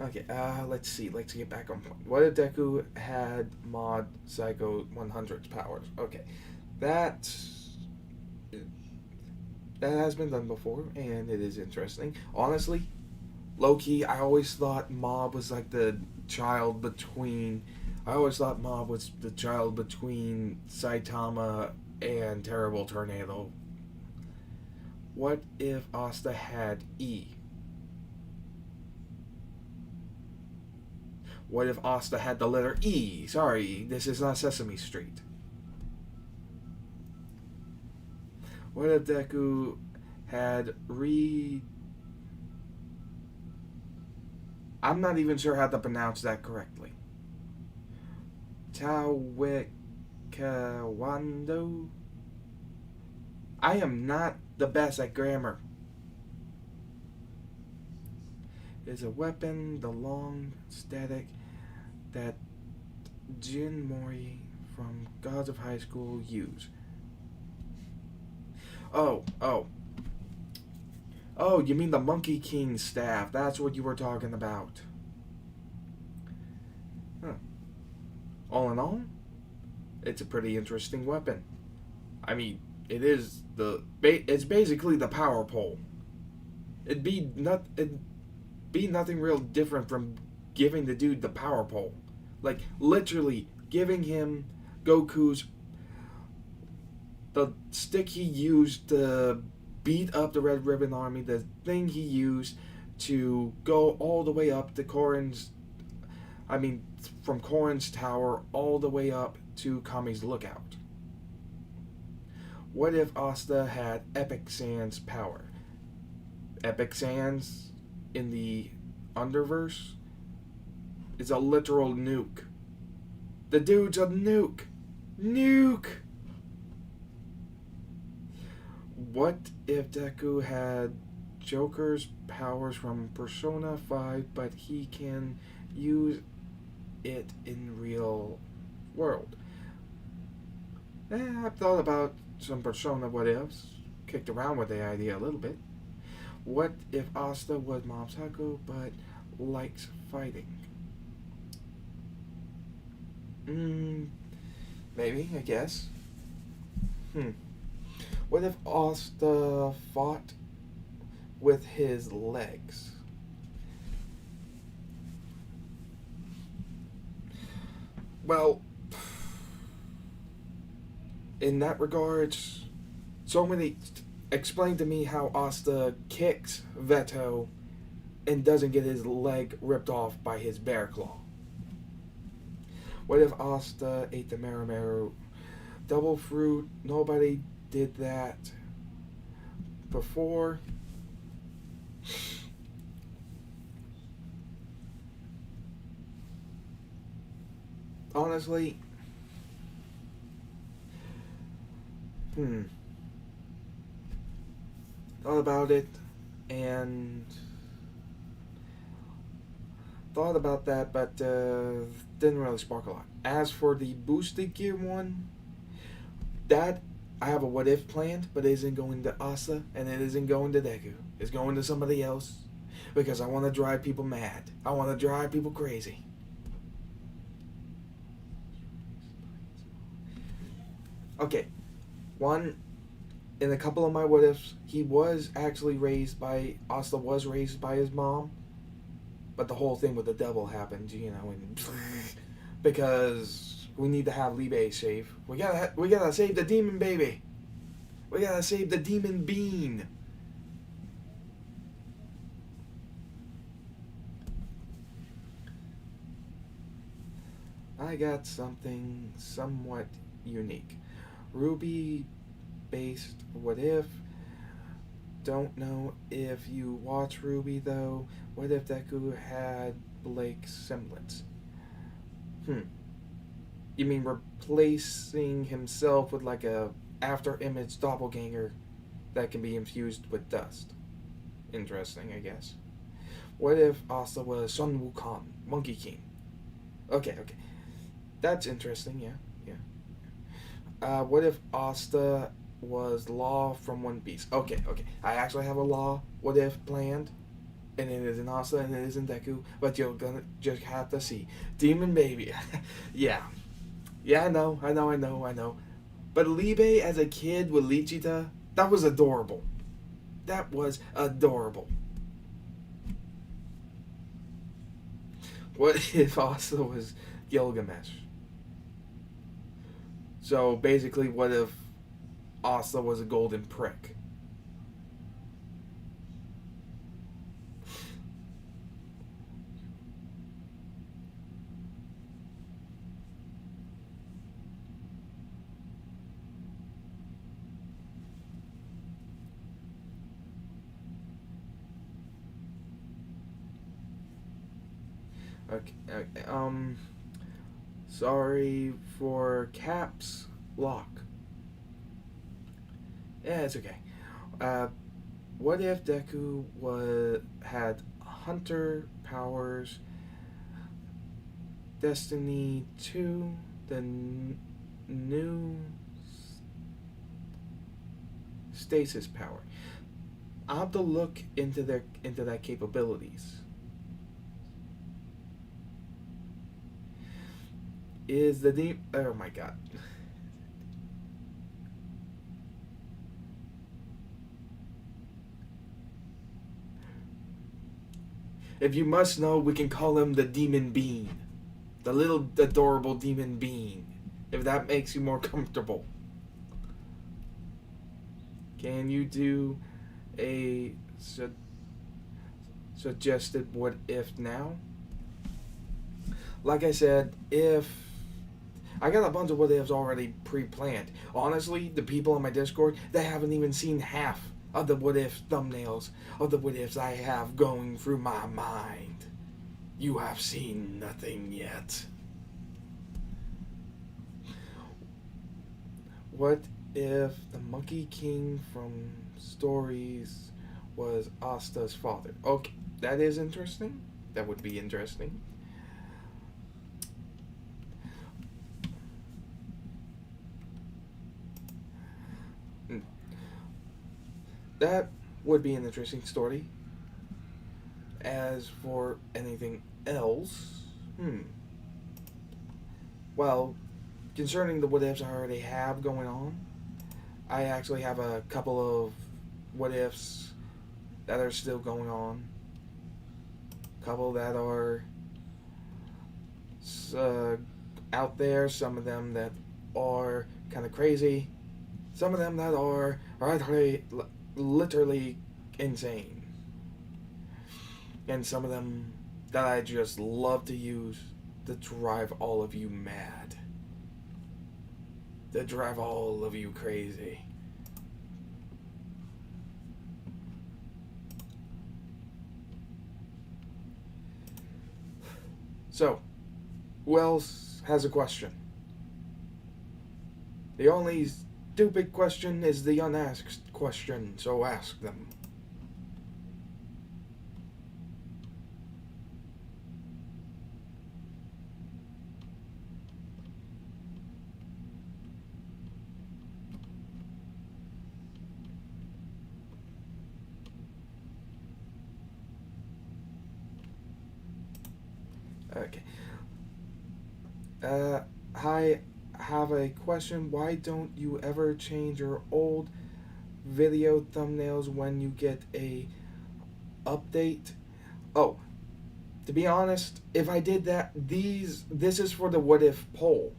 Okay, let's see. Let's get back on point. What if Deku had Mod Psycho 100's powers? Okay, that that has been done before, and it is interesting. Honestly, low key, I always thought Mob was like the child between. I always thought Mob was the child between Saitama and Terrible Tornado. What if Asta had E? What if Asta had the letter E? Sorry, this is not Sesame Street. What if Deku had re. I'm not even sure how to pronounce that correctly. Tawekawando? I am not the best at grammar. Is a weapon the long static that Jin Mori from Gods of High School use? Oh, oh. Oh, you mean the Monkey King staff. That's what you were talking about. Huh. All in all, it's a pretty interesting weapon. I mean, it's basically the power pole. It'd be nothing real different from giving the dude the power pole. Like literally giving him Goku's the stick he used to beat up the Red Ribbon Army, the thing he used to go all the way up to from Korin's Tower all the way up to Kami's Lookout. What if Asta had Epic Sand's power? Epic Sands in the Underverse is a literal nuke. The dude's a nuke. Nuke! What if Deku had Joker's powers from Persona 5, but he can use it in real world? I've thought about some Persona what ifs, kicked around with the idea a little bit. What if Asta was Mob Psycho but likes fighting? Maybe, I guess. What if Asta fought with his legs? Well, in that regards, explain to me how Asta kicks Veto and doesn't get his leg ripped off by his bear claw. What if Asta ate the Marumaru double fruit? Nobody did that before. Honestly, thought about it and thought about that, but didn't really spark a lot. As for the boosted gear one, that I have a what if planned, but it isn't going to Asa and it isn't going to Deku. It's going to somebody else because I want to drive people mad. I want to drive people crazy. Okay, one, in a couple of my what ifs, he was actually Asta was raised by his mom, but the whole thing with the devil happened, and because we need to have Libe save. We gotta save the demon baby. We gotta save the demon bean. I got something somewhat unique. Ruby based what if. Don't know if you watch Ruby though. What if Deku had Blake's semblance? You mean replacing himself with like a after image doppelganger that can be infused with dust? Interesting, I guess. What if Asta was Sun Wukong, Monkey King? Okay. That's interesting, yeah. What if Asta was Law from One Piece? Okay. I actually have a Law what if planned, and it isn't Asta and it isn't Deku, but you're gonna just have to see. Demon Baby. Yeah. Yeah, I know. But Libe as a kid with Lichita, that was adorable. That was adorable. What if Asta was Gilgamesh? So basically, what if Asta was a golden prick? Okay, sorry for caps lock. Yeah, it's okay. Uh, what if Deku had hunter powers, Destiny 2, the new stasis power? I'll have to look into that capabilities. Is the deep? Oh my god. If you must know, we can call him the Demon Bean. The little adorable Demon Bean. If that makes you more comfortable. Can you do a suggested what if now? Like I said, if I got a bunch of what ifs already pre-planned. Honestly, the people on my Discord, they haven't even seen half of the what if thumbnails of the what ifs I have going through my mind. You have seen nothing yet. What if the Monkey King from Stories was Asta's father? Okay, that is interesting. That would be interesting. That would be an interesting story. As for anything else, well, concerning the what ifs I already have going on, I actually have a couple of what ifs that are still going on. A couple that are out there, some of them that are kind of crazy, some of them that are literally insane, and some of them that I just love to use to drive all of you mad, to drive all of you crazy. So, who else has a question? The only stupid question is the unasked question, so ask them. Okay. I have a question. Why don't you ever change your old video thumbnails when you get a update? Oh, to be honest, if I did that, this is for the what if poll.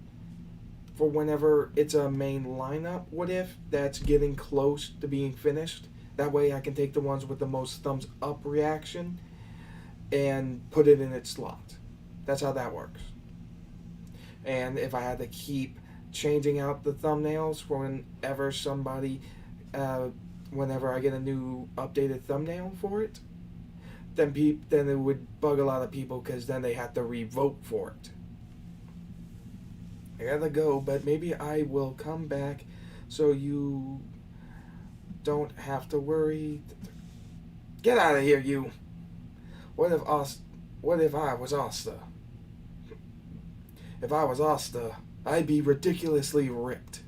For whenever it's a main lineup what if that's getting close to being finished. That way I can take the ones with the most thumbs up reaction and put it in its slot. That's how that works. And if I had to keep changing out the thumbnails for whenever whenever I get a new updated thumbnail for it, then it would bug a lot of people because then they have to re-vote for it. I gotta go, but maybe I will come back so you don't have to worry. Get out of here, you. What if I was Asta? If I was Asta, I'd be ridiculously ripped.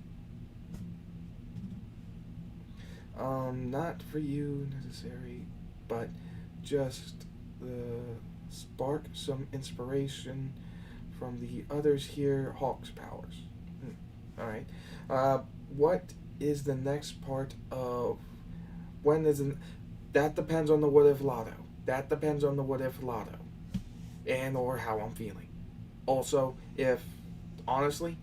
Not for you necessary, but just spark some inspiration from the others here. Hawk's powers. All right. Uh, what is the next part of when is an, that depends on the what if lotto. That depends on the what if lotto, and or how I'm feeling. Also, if honestly,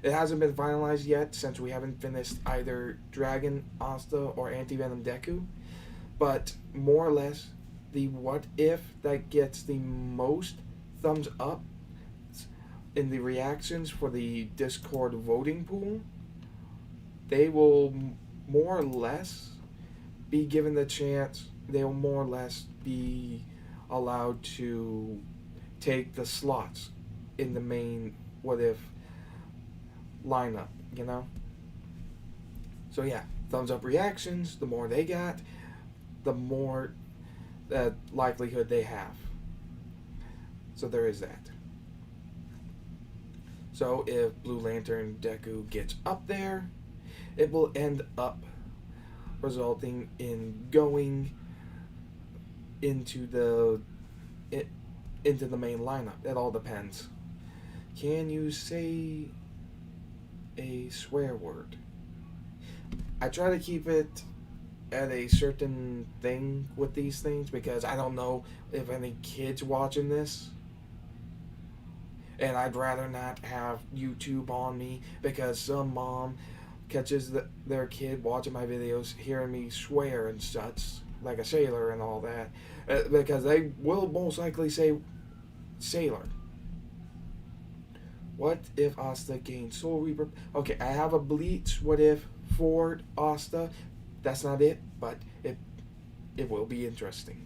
it hasn't been finalized yet since we haven't finished either Dragon Asta or Anti Venom Deku. But more or less, the what if that gets the most thumbs up in the reactions for the Discord voting pool, they will more or less be given the chance. They will more or less be allowed to take the slots in the main what if lineup, you know? So yeah, thumbs up reactions, the more they got, the more likelihood they have. So there is that. So if Blue Lantern Deku gets up there, it will end up resulting in going into the into the main lineup. It all depends. Can you say a swear word? I try to keep it at a certain thing with these things because I don't know if any kids watching this, and I'd rather not have YouTube on me because some mom catches their kid watching my videos hearing me swear and such like a sailor and all that, because they will most likely say sailor. What if Asta gains Soul Reaper? Okay, I have a Bleach what if for Asta. That's not it, but it will be interesting.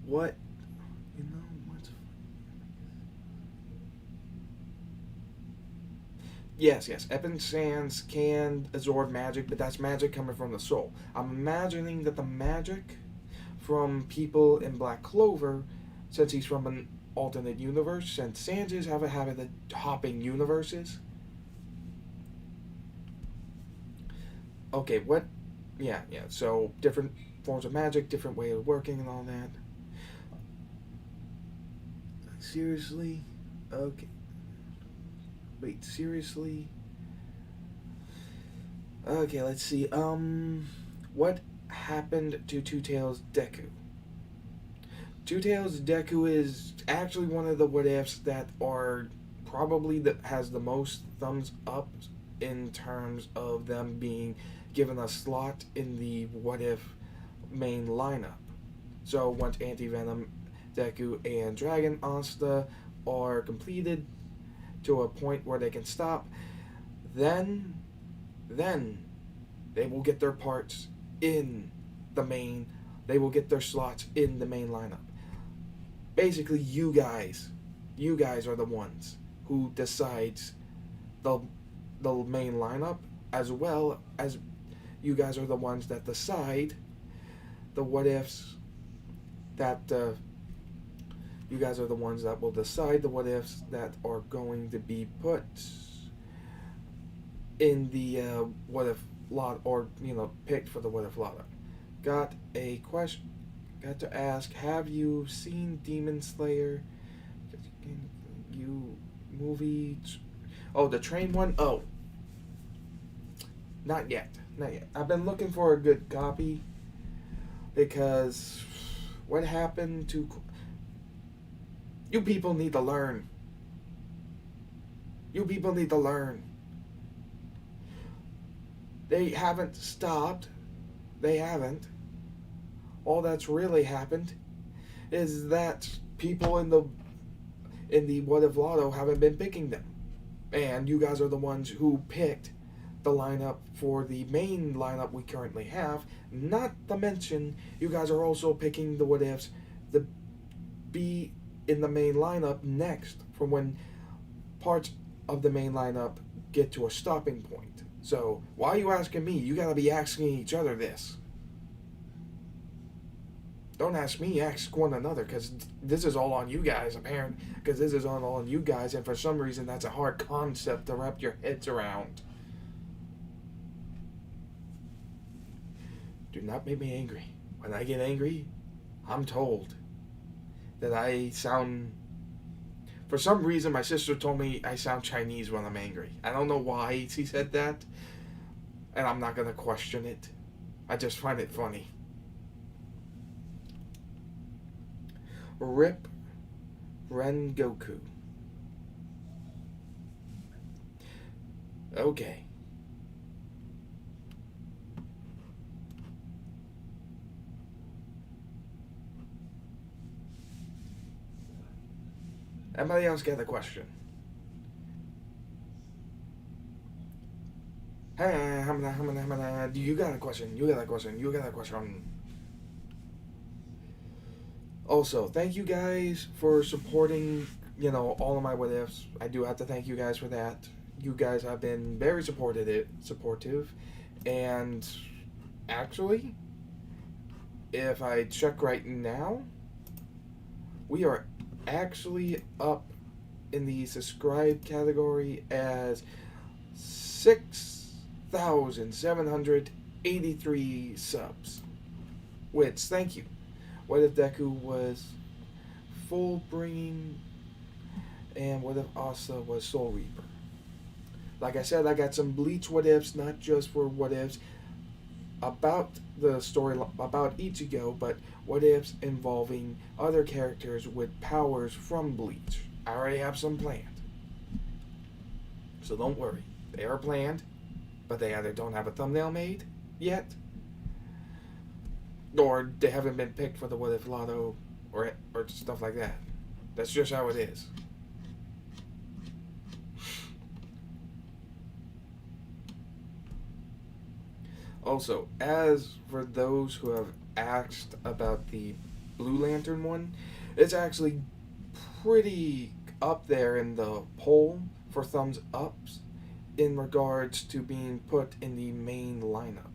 What you know what's yes, Epic Sands can absorb magic, but that's magic coming from the soul. I'm imagining that the magic from people in Black Clover, since he's from an alternate universe, since Sands have a habit of hopping universes. Okay, what? Yeah. So different forms of magic, different way of working, and all that. Seriously? Okay. Wait, seriously? Okay, let's see. What happened to Two Tails Deku? Two Tails Deku is actually one of the what ifs that are probably that has the most thumbs up in terms of them being given a slot in the what if main lineup. So once Anti Venom, Deku, and Dragon Asta are completed to a point where they can stop, then they will get their parts in the main. They will get their slots in the main lineup. Basically, you guys are the ones who decides the main lineup, as well as you guys are the ones that decide the what ifs that you guys are the ones that will decide the what ifs that are going to be put in the what if lot, or picked for the what if lotto. Got a question. Got to ask, have you seen Demon Slayer? You movie? Oh, the train one? Oh, not yet. I've been looking for a good copy because what happened to you people need to learn. You people need to learn. They haven't stopped. They haven't. All that's really happened is that people in the what if lotto haven't been picking them, and you guys are the ones who picked the lineup for the main lineup we currently have. Not to mention, you guys are also picking the what ifs to be in the main lineup next from when parts of the main lineup get to a stopping point. So why are you asking me? You gotta be asking each other this. Don't ask me, ask one another, because this is all on you guys, apparently. Because this is all on you guys, and for some reason that's a hard concept to wrap your heads around. Do not make me angry. When I get angry, I'm told that I sound... For some reason, my sister told me I sound Chinese when I'm angry. I don't know why she said that, and I'm not going to question it. I just find it funny. Rip Rengoku. Okay. Anybody else got a question? Hey, do you got a question? You got a question? You got a question? Also, thank you guys for supporting, all of my what ifs. I do have to thank you guys for that. You guys have been very supportive, and actually, if I check right now, we are actually up in the subscribe category as 6,783 subs. Which, thank you. What if Deku was full bringing, and what if Asa was Soul Reaper? Like I said, I got some Bleach what ifs, not just for what ifs about the story about Ichigo, but what ifs involving other characters with powers from Bleach. I already have some planned. So don't worry. They are planned, but they either don't have a thumbnail made yet, or they haven't been picked for the what if lotto, or stuff like that. That's just how it is. Also, as for those who have asked about the Blue Lantern one, it's actually pretty up there in the poll for thumbs ups in regards to being put in the main lineup.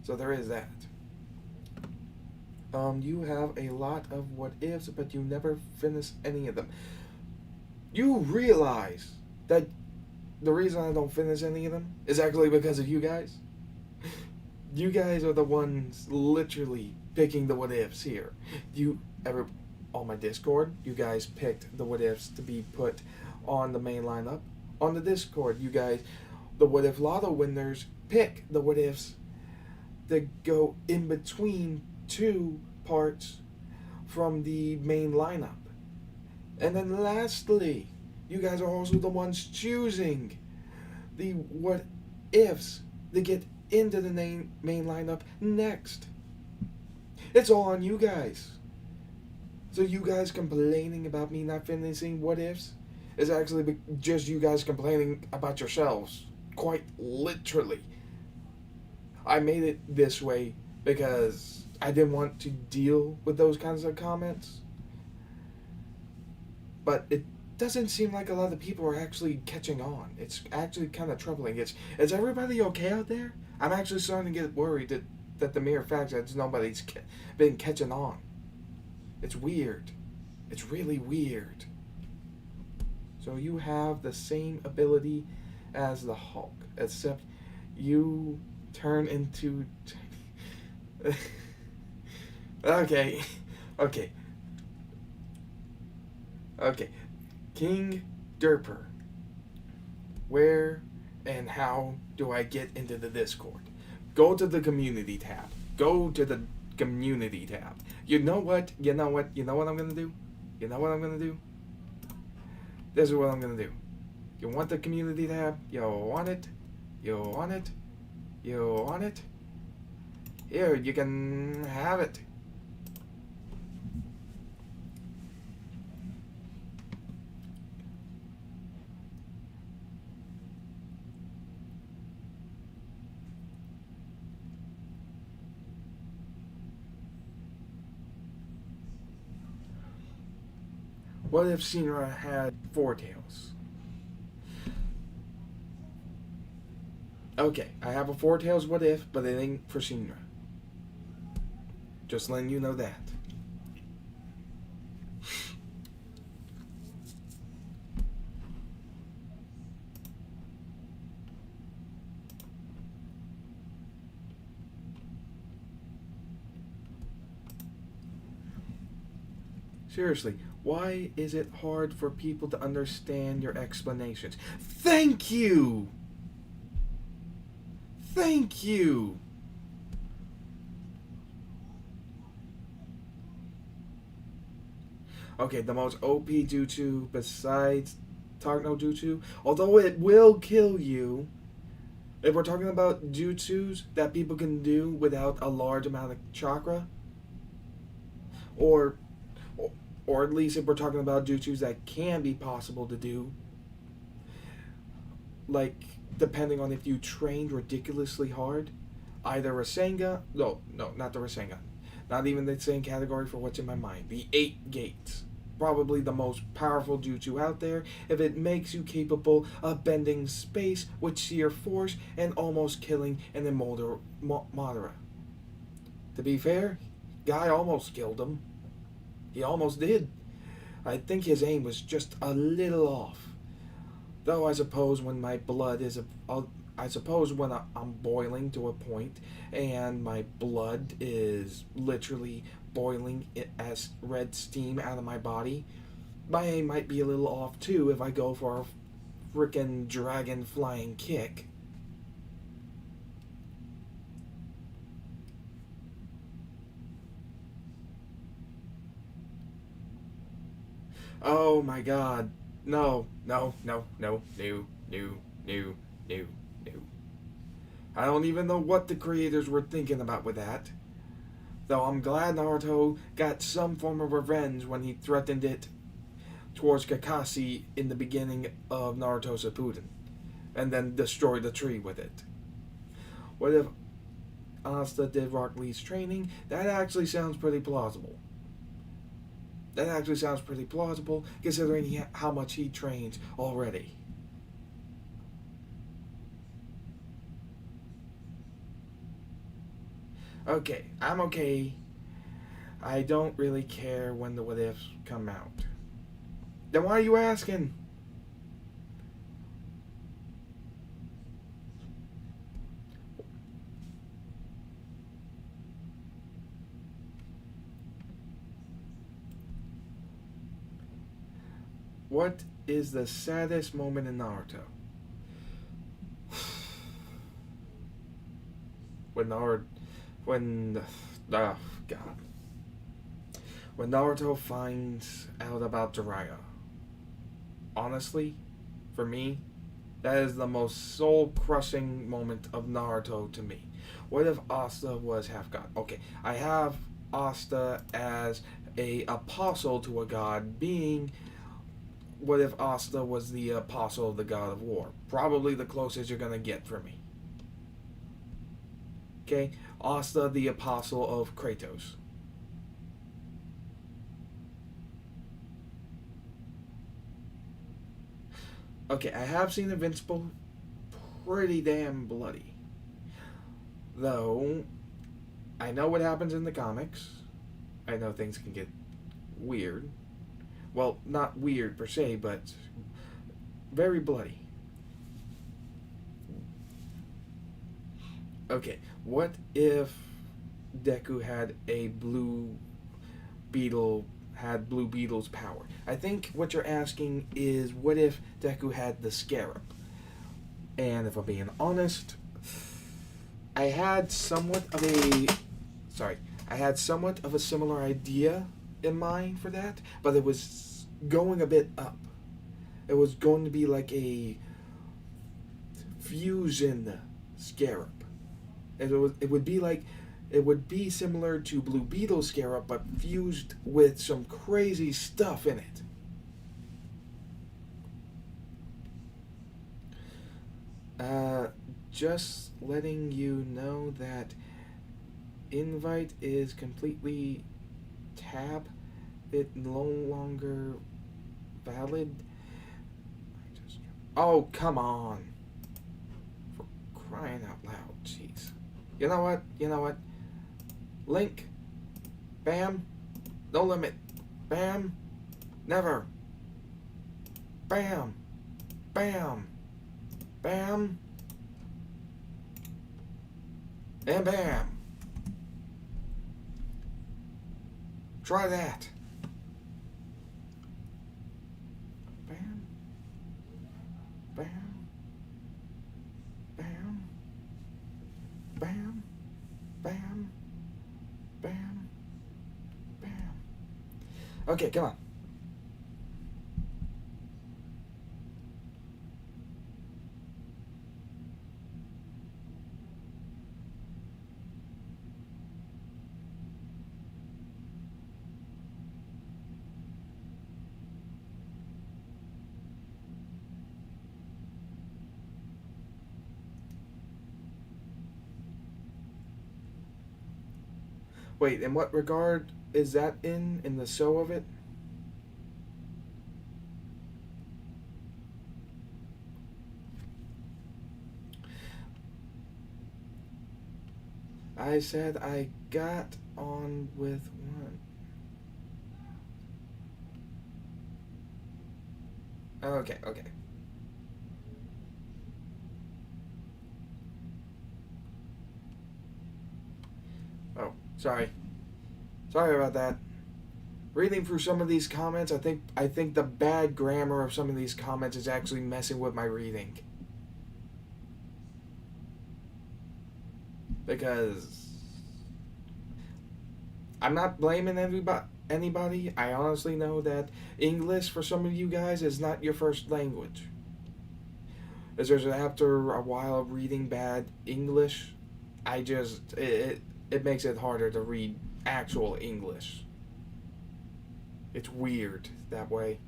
So there is that. You have a lot of what ifs, but you never finish any of them. You realize that the reason I don't finish any of them is actually because of you guys. You guys are the ones literally picking the what ifs here. You ever on my Discord, you guys picked the what ifs to be put on the main lineup. On the Discord, you guys, the what if lotto winners, pick the what ifs that go in between two parts from the main lineup. And then lastly, you guys are also the ones choosing the what ifs to get into the main lineup next. It's all on you guys. So you guys complaining about me not finishing what ifs is actually just you guys complaining about yourselves. Quite literally. I made it this way because I didn't want to deal with those kinds of comments. But it doesn't seem like a lot of people are actually catching on. It's actually kind of troubling. Is everybody okay out there? I'm actually starting to get worried that the mere fact that nobody's been catching on. It's weird. It's really weird. So you have the same ability as the Hulk, except you turn into... Okay. King Derper. Where and how do I get into the Discord? Go to the community tab. You know what I'm gonna do? This is what I'm gonna do. You want the community tab? You want it? Here, you can have it. What if Shinra had 4 tails? Okay, I have a Four Tails what if, but it ain't for Shinra. Just letting you know that. Seriously, why is it hard for people to understand your explanations? Thank you! Thank you! Okay, the most OP Jutsu besides Tarno Jutsu, although it will kill you, if we're talking about jutsus that people can do without a large amount of chakra, or or at least if we're talking about jutsus that can be possible to do, like depending on if you trained ridiculously hard, either Rasengan, no, not the Rasengan, not even the same category for what's in my mind, the Eight Gates. Probably the most powerful jutsu out there if it makes you capable of bending space with sheer force and almost killing an immortal Madara. To be fair, guy almost killed him. He almost did. I think his aim was just a little off. Though I suppose when my blood is I suppose when I'm boiling to a point and my blood is literally boiling as red steam out of my body, my aim might be a little off too if I go for a frickin' dragon flying kick. Oh my god. No, no, no, no, no, no, no, no, no. I don't even know what the creators were thinking about with that. Though I'm glad Naruto got some form of revenge when he threatened it towards Kakashi in the beginning of Naruto Shippuden, and then destroyed the tree with it. What if Asta did Rock Lee's training? That actually sounds pretty plausible. That actually sounds pretty plausible considering how much he trains already. Okay, I'm okay. I don't really care when the what ifs come out. Then why are you asking? What is the saddest moment in Naruto? When Naruto, when, oh god, when Naruto finds out about Jiraiya. Honestly, for me, that is the most soul-crushing moment of Naruto to me. What if Asta was half god? Okay, I have Asta as a apostle to a god being. What if Asta was the apostle of the god of war? Probably the closest you're gonna get for me. Okay, Asta the apostle of Kratos. Okay, I have seen Invincible, pretty damn bloody. Though, I know what happens in the comics. I know things can get weird. Well, not weird per se, but very bloody. Okay, what if Deku had a blue beetle had Blue Beetle's power? I think what you're asking is what if Deku had the Scarab? And if I'm being honest, I had somewhat of a I had somewhat of a similar idea in mind for that, but it was going a bit up. It was going to be like a fusion Scarab. It would be like it would be similar to Blue Beetle Scarab, but fused with some crazy stuff in it. Just letting you know that invite is completely tab. It no longer valid. Oh, come on. For crying jeez. You know what? You know what? Link. Bam. No limit. Bam. Never. Bam. Bam. Bam. And bam. Try that. Bam. Bam. Bam. Bam. Bam. Bam. Bam. Okay, come on. Wait, in what regard is that in the so of it? I said I got on with one. Okay, okay. Oh, sorry. Sorry about that. Reading through some of these comments, I think the bad grammar of some of these comments is actually messing with my reading. Because I'm not blaming anybody. I honestly know that English for some of you guys is not your first language. As there's after a while of reading bad English, it makes it harder to read actual English. It's weird that way.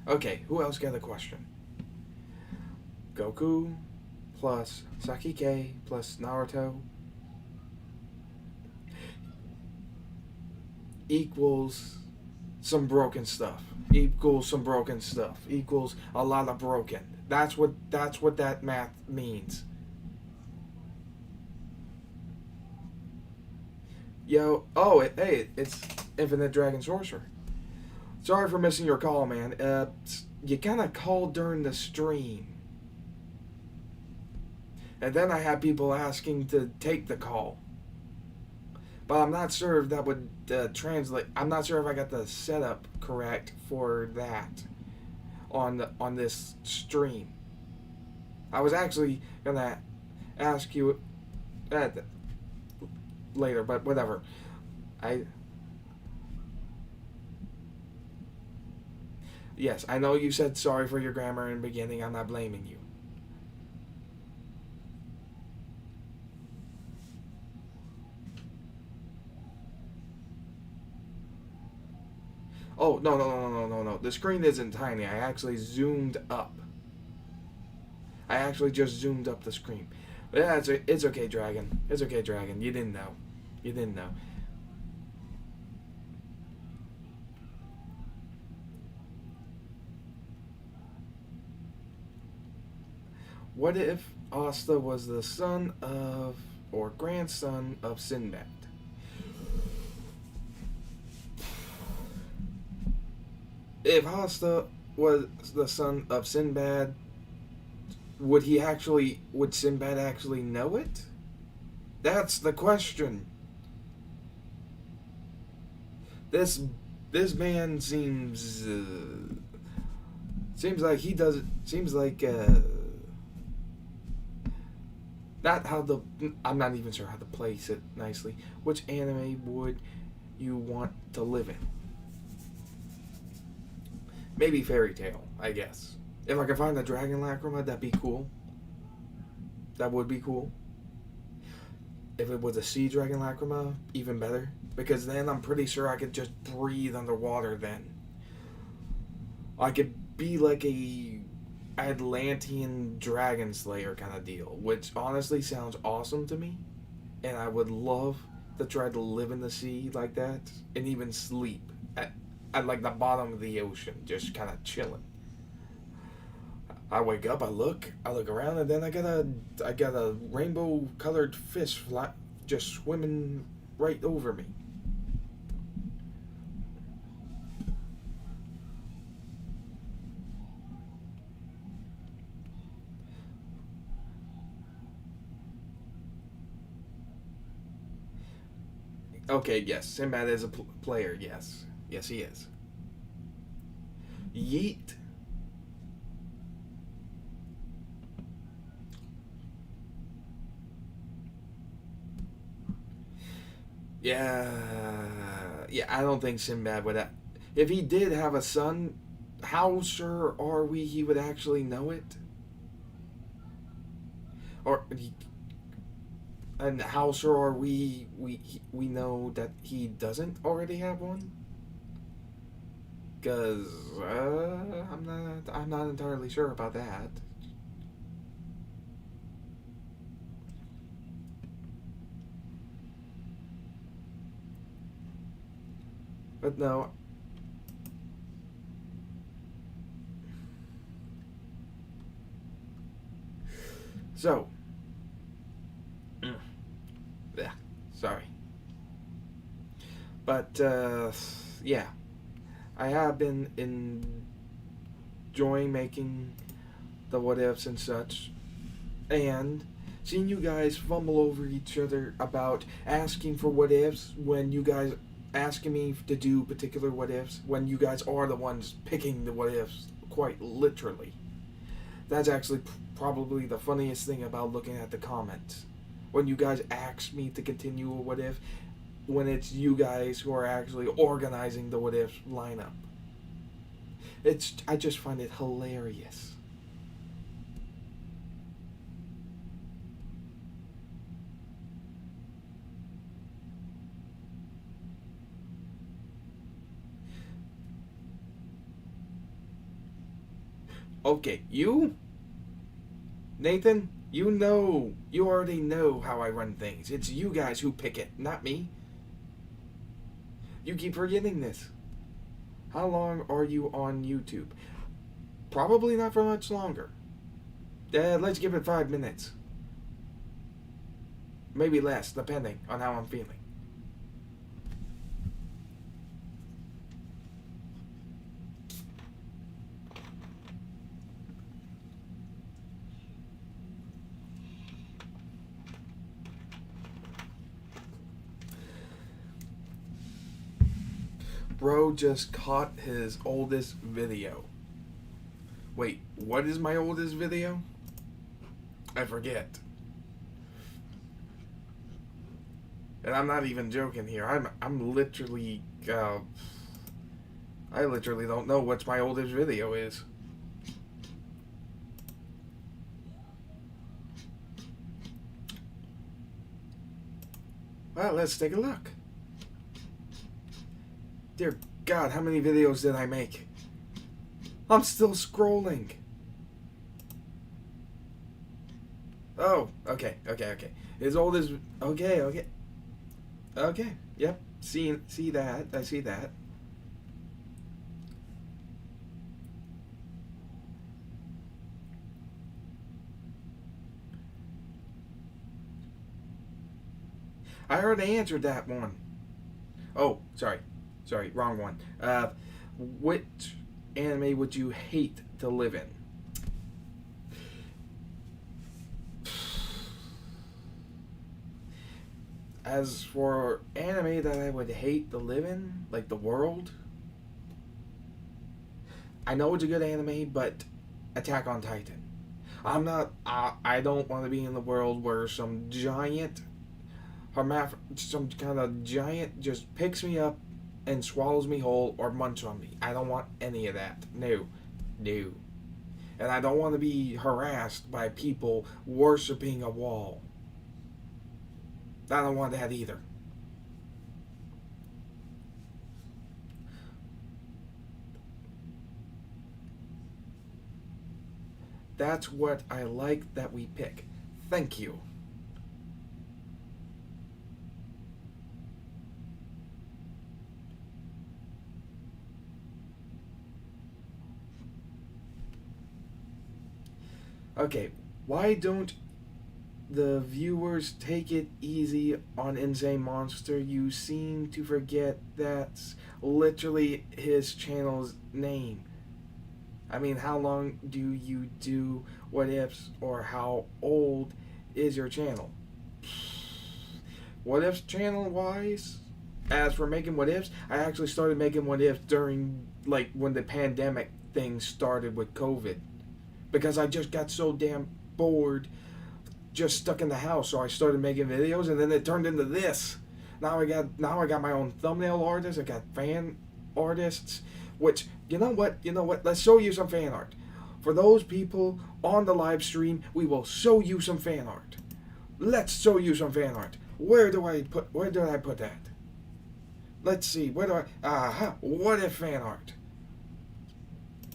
Okay, who else got a question? Goku plus Sakike plus Naruto equals some broken stuff. Equals some broken stuff. Equals a lot of broken. That's what that math means. Yo, oh, hey, it's Infinite Dragon Sorcerer. Sorry for missing your call, man. You kind of called during the stream. And then I had people asking to take the call. But I'm not sure if that would translate. I'm not sure if I got the setup correct for that on this stream. I was actually gonna ask you later, but whatever. I Yes, I know you said sorry for your grammar in the beginning. I'm not blaming you. Oh, no, no, no, no, no, no. The screen isn't tiny. I actually zoomed up. I actually just zoomed up the screen. But yeah, it's okay, Dragon. It's okay, Dragon. You didn't know. You didn't know. What if Asta was the son of, or grandson of Sinbad? If Asta was the son of Sinbad, would Sinbad actually know it? That's the question. This this man seems like he does seems like not how the I'm not even sure how to place it nicely. Which anime would you want to live in? Maybe Fairy Tale, I guess. If I could find a Dragon Lacrima, that'd be cool. That would be cool. If it was a Sea Dragon Lacrima, even better. Because then I'm pretty sure I could just breathe underwater then. I could be like a Atlantean dragon slayer kind of deal, which honestly sounds awesome to me, and I would love to try to live in the sea like that, and even sleep at like the bottom of the ocean, just kind of chilling. I wake up, I look around, and then I got a rainbow colored fish just swimming right over me. Okay, yes, Sinbad is a player. Yes, yes, he is. Yeet. Yeah, yeah. I don't think Sinbad would. If he did have a son, how sure are we he would actually know it? Or and how sure are we know that he doesn't already have one? Because I'm not entirely sure about that. But no. So, yeah, sorry. But yeah, I have been enjoying making the what ifs and such, and seeing you guys fumble over each other about asking for what ifs when you guys asking me to do particular what ifs when you guys are the ones picking the what ifs quite literally. That's actually probably the funniest thing about looking at the comments. When you guys ask me to continue a what if, when it's you guys who are actually organizing the what if lineup. I just find it hilarious. Okay, you, Nathan, you already know how I run things. It's you guys who pick it, not me. You keep forgetting this. How long are you on YouTube? Probably not for much longer. Let's give it 5 minutes. Maybe less, depending on how I'm feeling. Bro just caught his oldest video. Wait, what is my oldest video? I forget. And I'm not even joking here. I'm literally I literally don't know what my oldest video is. Well, let's take a look. Dear God, how many videos did I make? I'm still scrolling. Oh, okay. As old as okay. Yep. See that? I see that. I already answered that one. Oh, sorry, wrong one. Which anime would you hate to live in? As for anime that I would hate to live in, like the world, I know it's a good anime, but Attack on Titan. I don't want to be in the world where some giant, some kind of giant just picks me up and swallows me whole or munch on me. I don't want any of that. No, no. And I don't want to be harassed by people worshiping a wall. I don't want that either. That's what I like that we pick. Thank you. Okay, why don't the viewers take it easy on Insane Monster? You seem to forget that's literally his channel's name. I mean, how long do you do what ifs, or how old is your channel? What ifs channel wise? As for making what ifs, I actually started making what ifs during, like, when the pandemic thing started with COVID. Because I just got so damn bored just stuck in the house, so I started making videos, and then it turned into this. Now I got my own thumbnail artist. I got fan artists, which you know what? Let's show you some fan art. For those people on the live stream, we will show you some fan art. Let's show you some fan art. Where did I put that? Let's see. Where do I? Aha! What if fan art?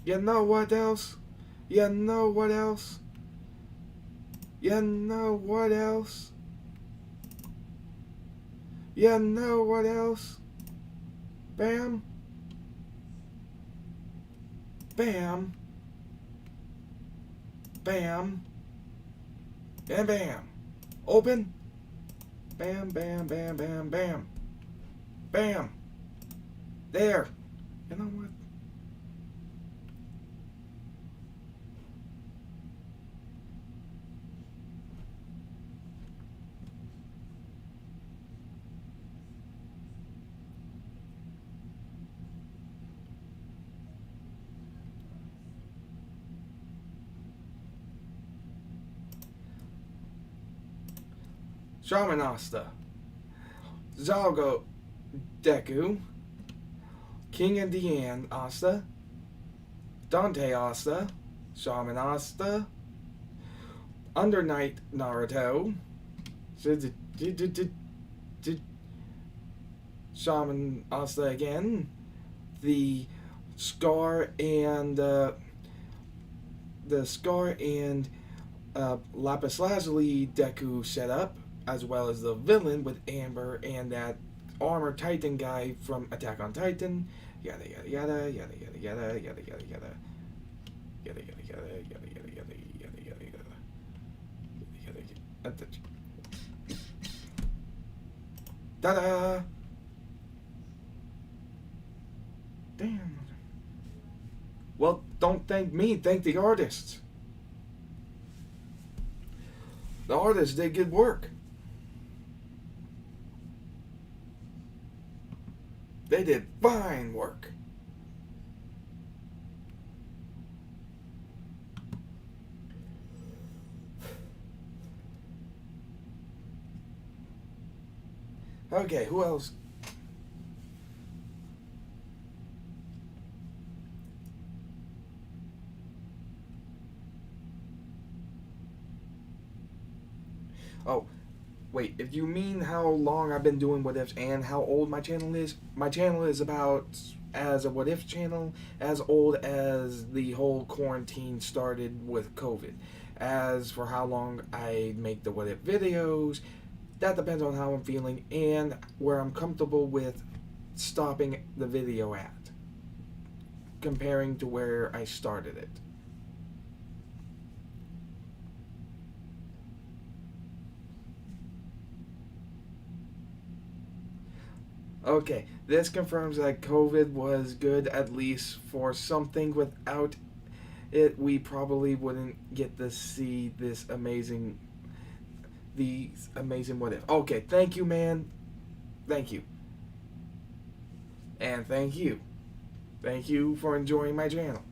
You know what else? You know what else? You know what else? You know what else? Bam. Bam. Bam. And bam. Open. Bam, bam, bam, bam, bam. Bam. There. You know what? Shaman Asta, Zalgo Deku, King and Deanne Asta, Dante Asta, Shaman Asta, Under Night Naruto, Shaman Asta again, the Scar and Lapis Lazuli Deku setup, as well as the villain with Amber and that armor Titan guy from Attack on Titan. Yada yada yada yada yada yada yada yada yada yada yada yada yada yada yada yada yada yada. Ta-da! Damn. Well, don't thank me. Thank the artists. The artists did good work. They did fine work. Okay, who else? Oh, wait, if you mean how long I've been doing what ifs and how old my channel is about, as a what if channel, as old as the whole quarantine started with COVID. As for how long I make the what if videos, that depends on how I'm feeling and where I'm comfortable with stopping the video at, comparing to where I started it. Okay, this confirms that COVID was good, at least for something. Without it, we probably wouldn't get to see these amazing what if. Okay, thank you, man. Thank you. And thank you. Thank you for enjoying my channel.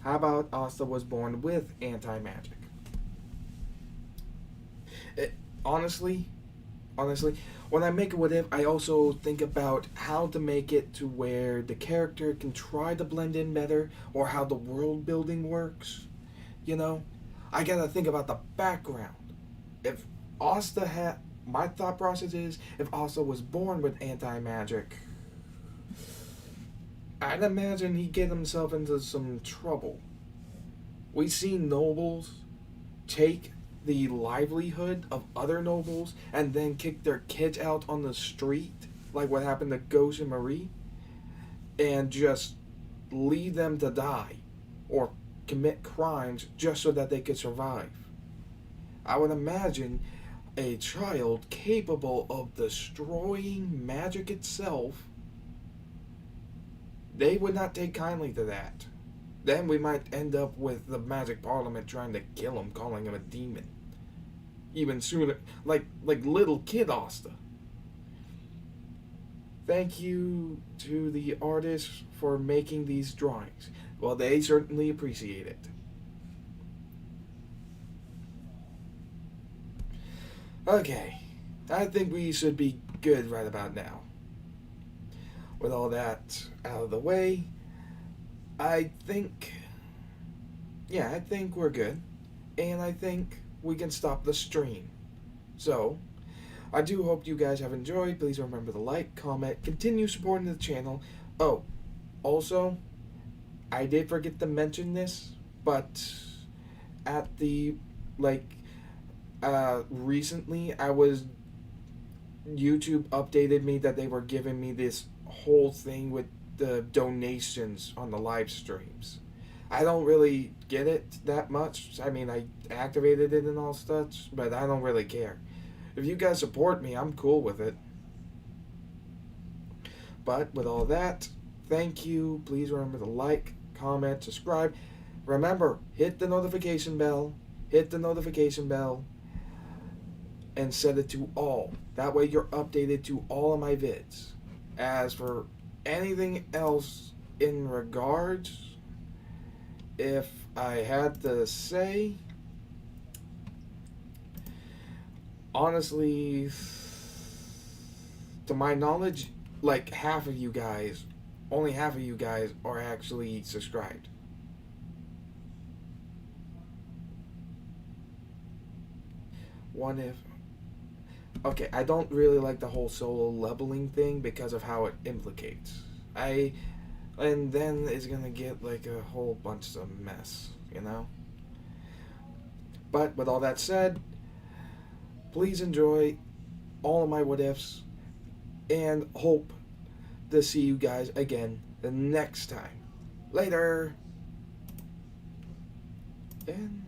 How about Asta was born with anti-magic? Honestly, when I make a what if, I also think about how to make it to where the character can try to blend in better, or how the world building works. You know, I gotta think about the background. If Asta had, my thought process is, if Asta was born with anti-magic, I'd imagine he'd get himself into some trouble. We've seen nobles take the livelihood of other nobles and then kick their kids out on the street, like what happened to Gauche and Marie, and just leave them to die or commit crimes just so that they could survive. I would imagine a child capable of destroying magic itself, they would not take kindly to that. Then we might end up with the Magic Parliament trying to kill him, calling him a demon. Even sooner, like little kid Asta. Thank you to the artists for making these drawings. Well, they certainly appreciate it. Okay, I think we should be good right about now. With all that out of the way, I think, yeah, I think we're good. And I think we can stop the stream. So, I do hope you guys have enjoyed. Please remember to like, comment, continue supporting the channel. Oh, also, I did forget to mention this, but at the, recently I was, YouTube updated me that they were giving me this whole thing with the donations on the live streams. I don't really get it that much. I mean, I activated it and all such, but I don't really care. If you guys support me, I'm cool with it. But with all that, thank you. Please remember to like, comment, subscribe. Remember, hit the notification bell. Hit the notification bell. And set it to all. That way you're updated to all of my vids. As for anything else in regards, if I had to say, honestly, to my knowledge, like half of you guys, only half of you guys are actually subscribed. One if. Okay, I don't really like the whole solo leveling thing because of how it implicates. And then it's gonna get like a whole bunch of mess, you know? But with all that said, please enjoy all of my what ifs and hope to see you guys again the next time. Later! And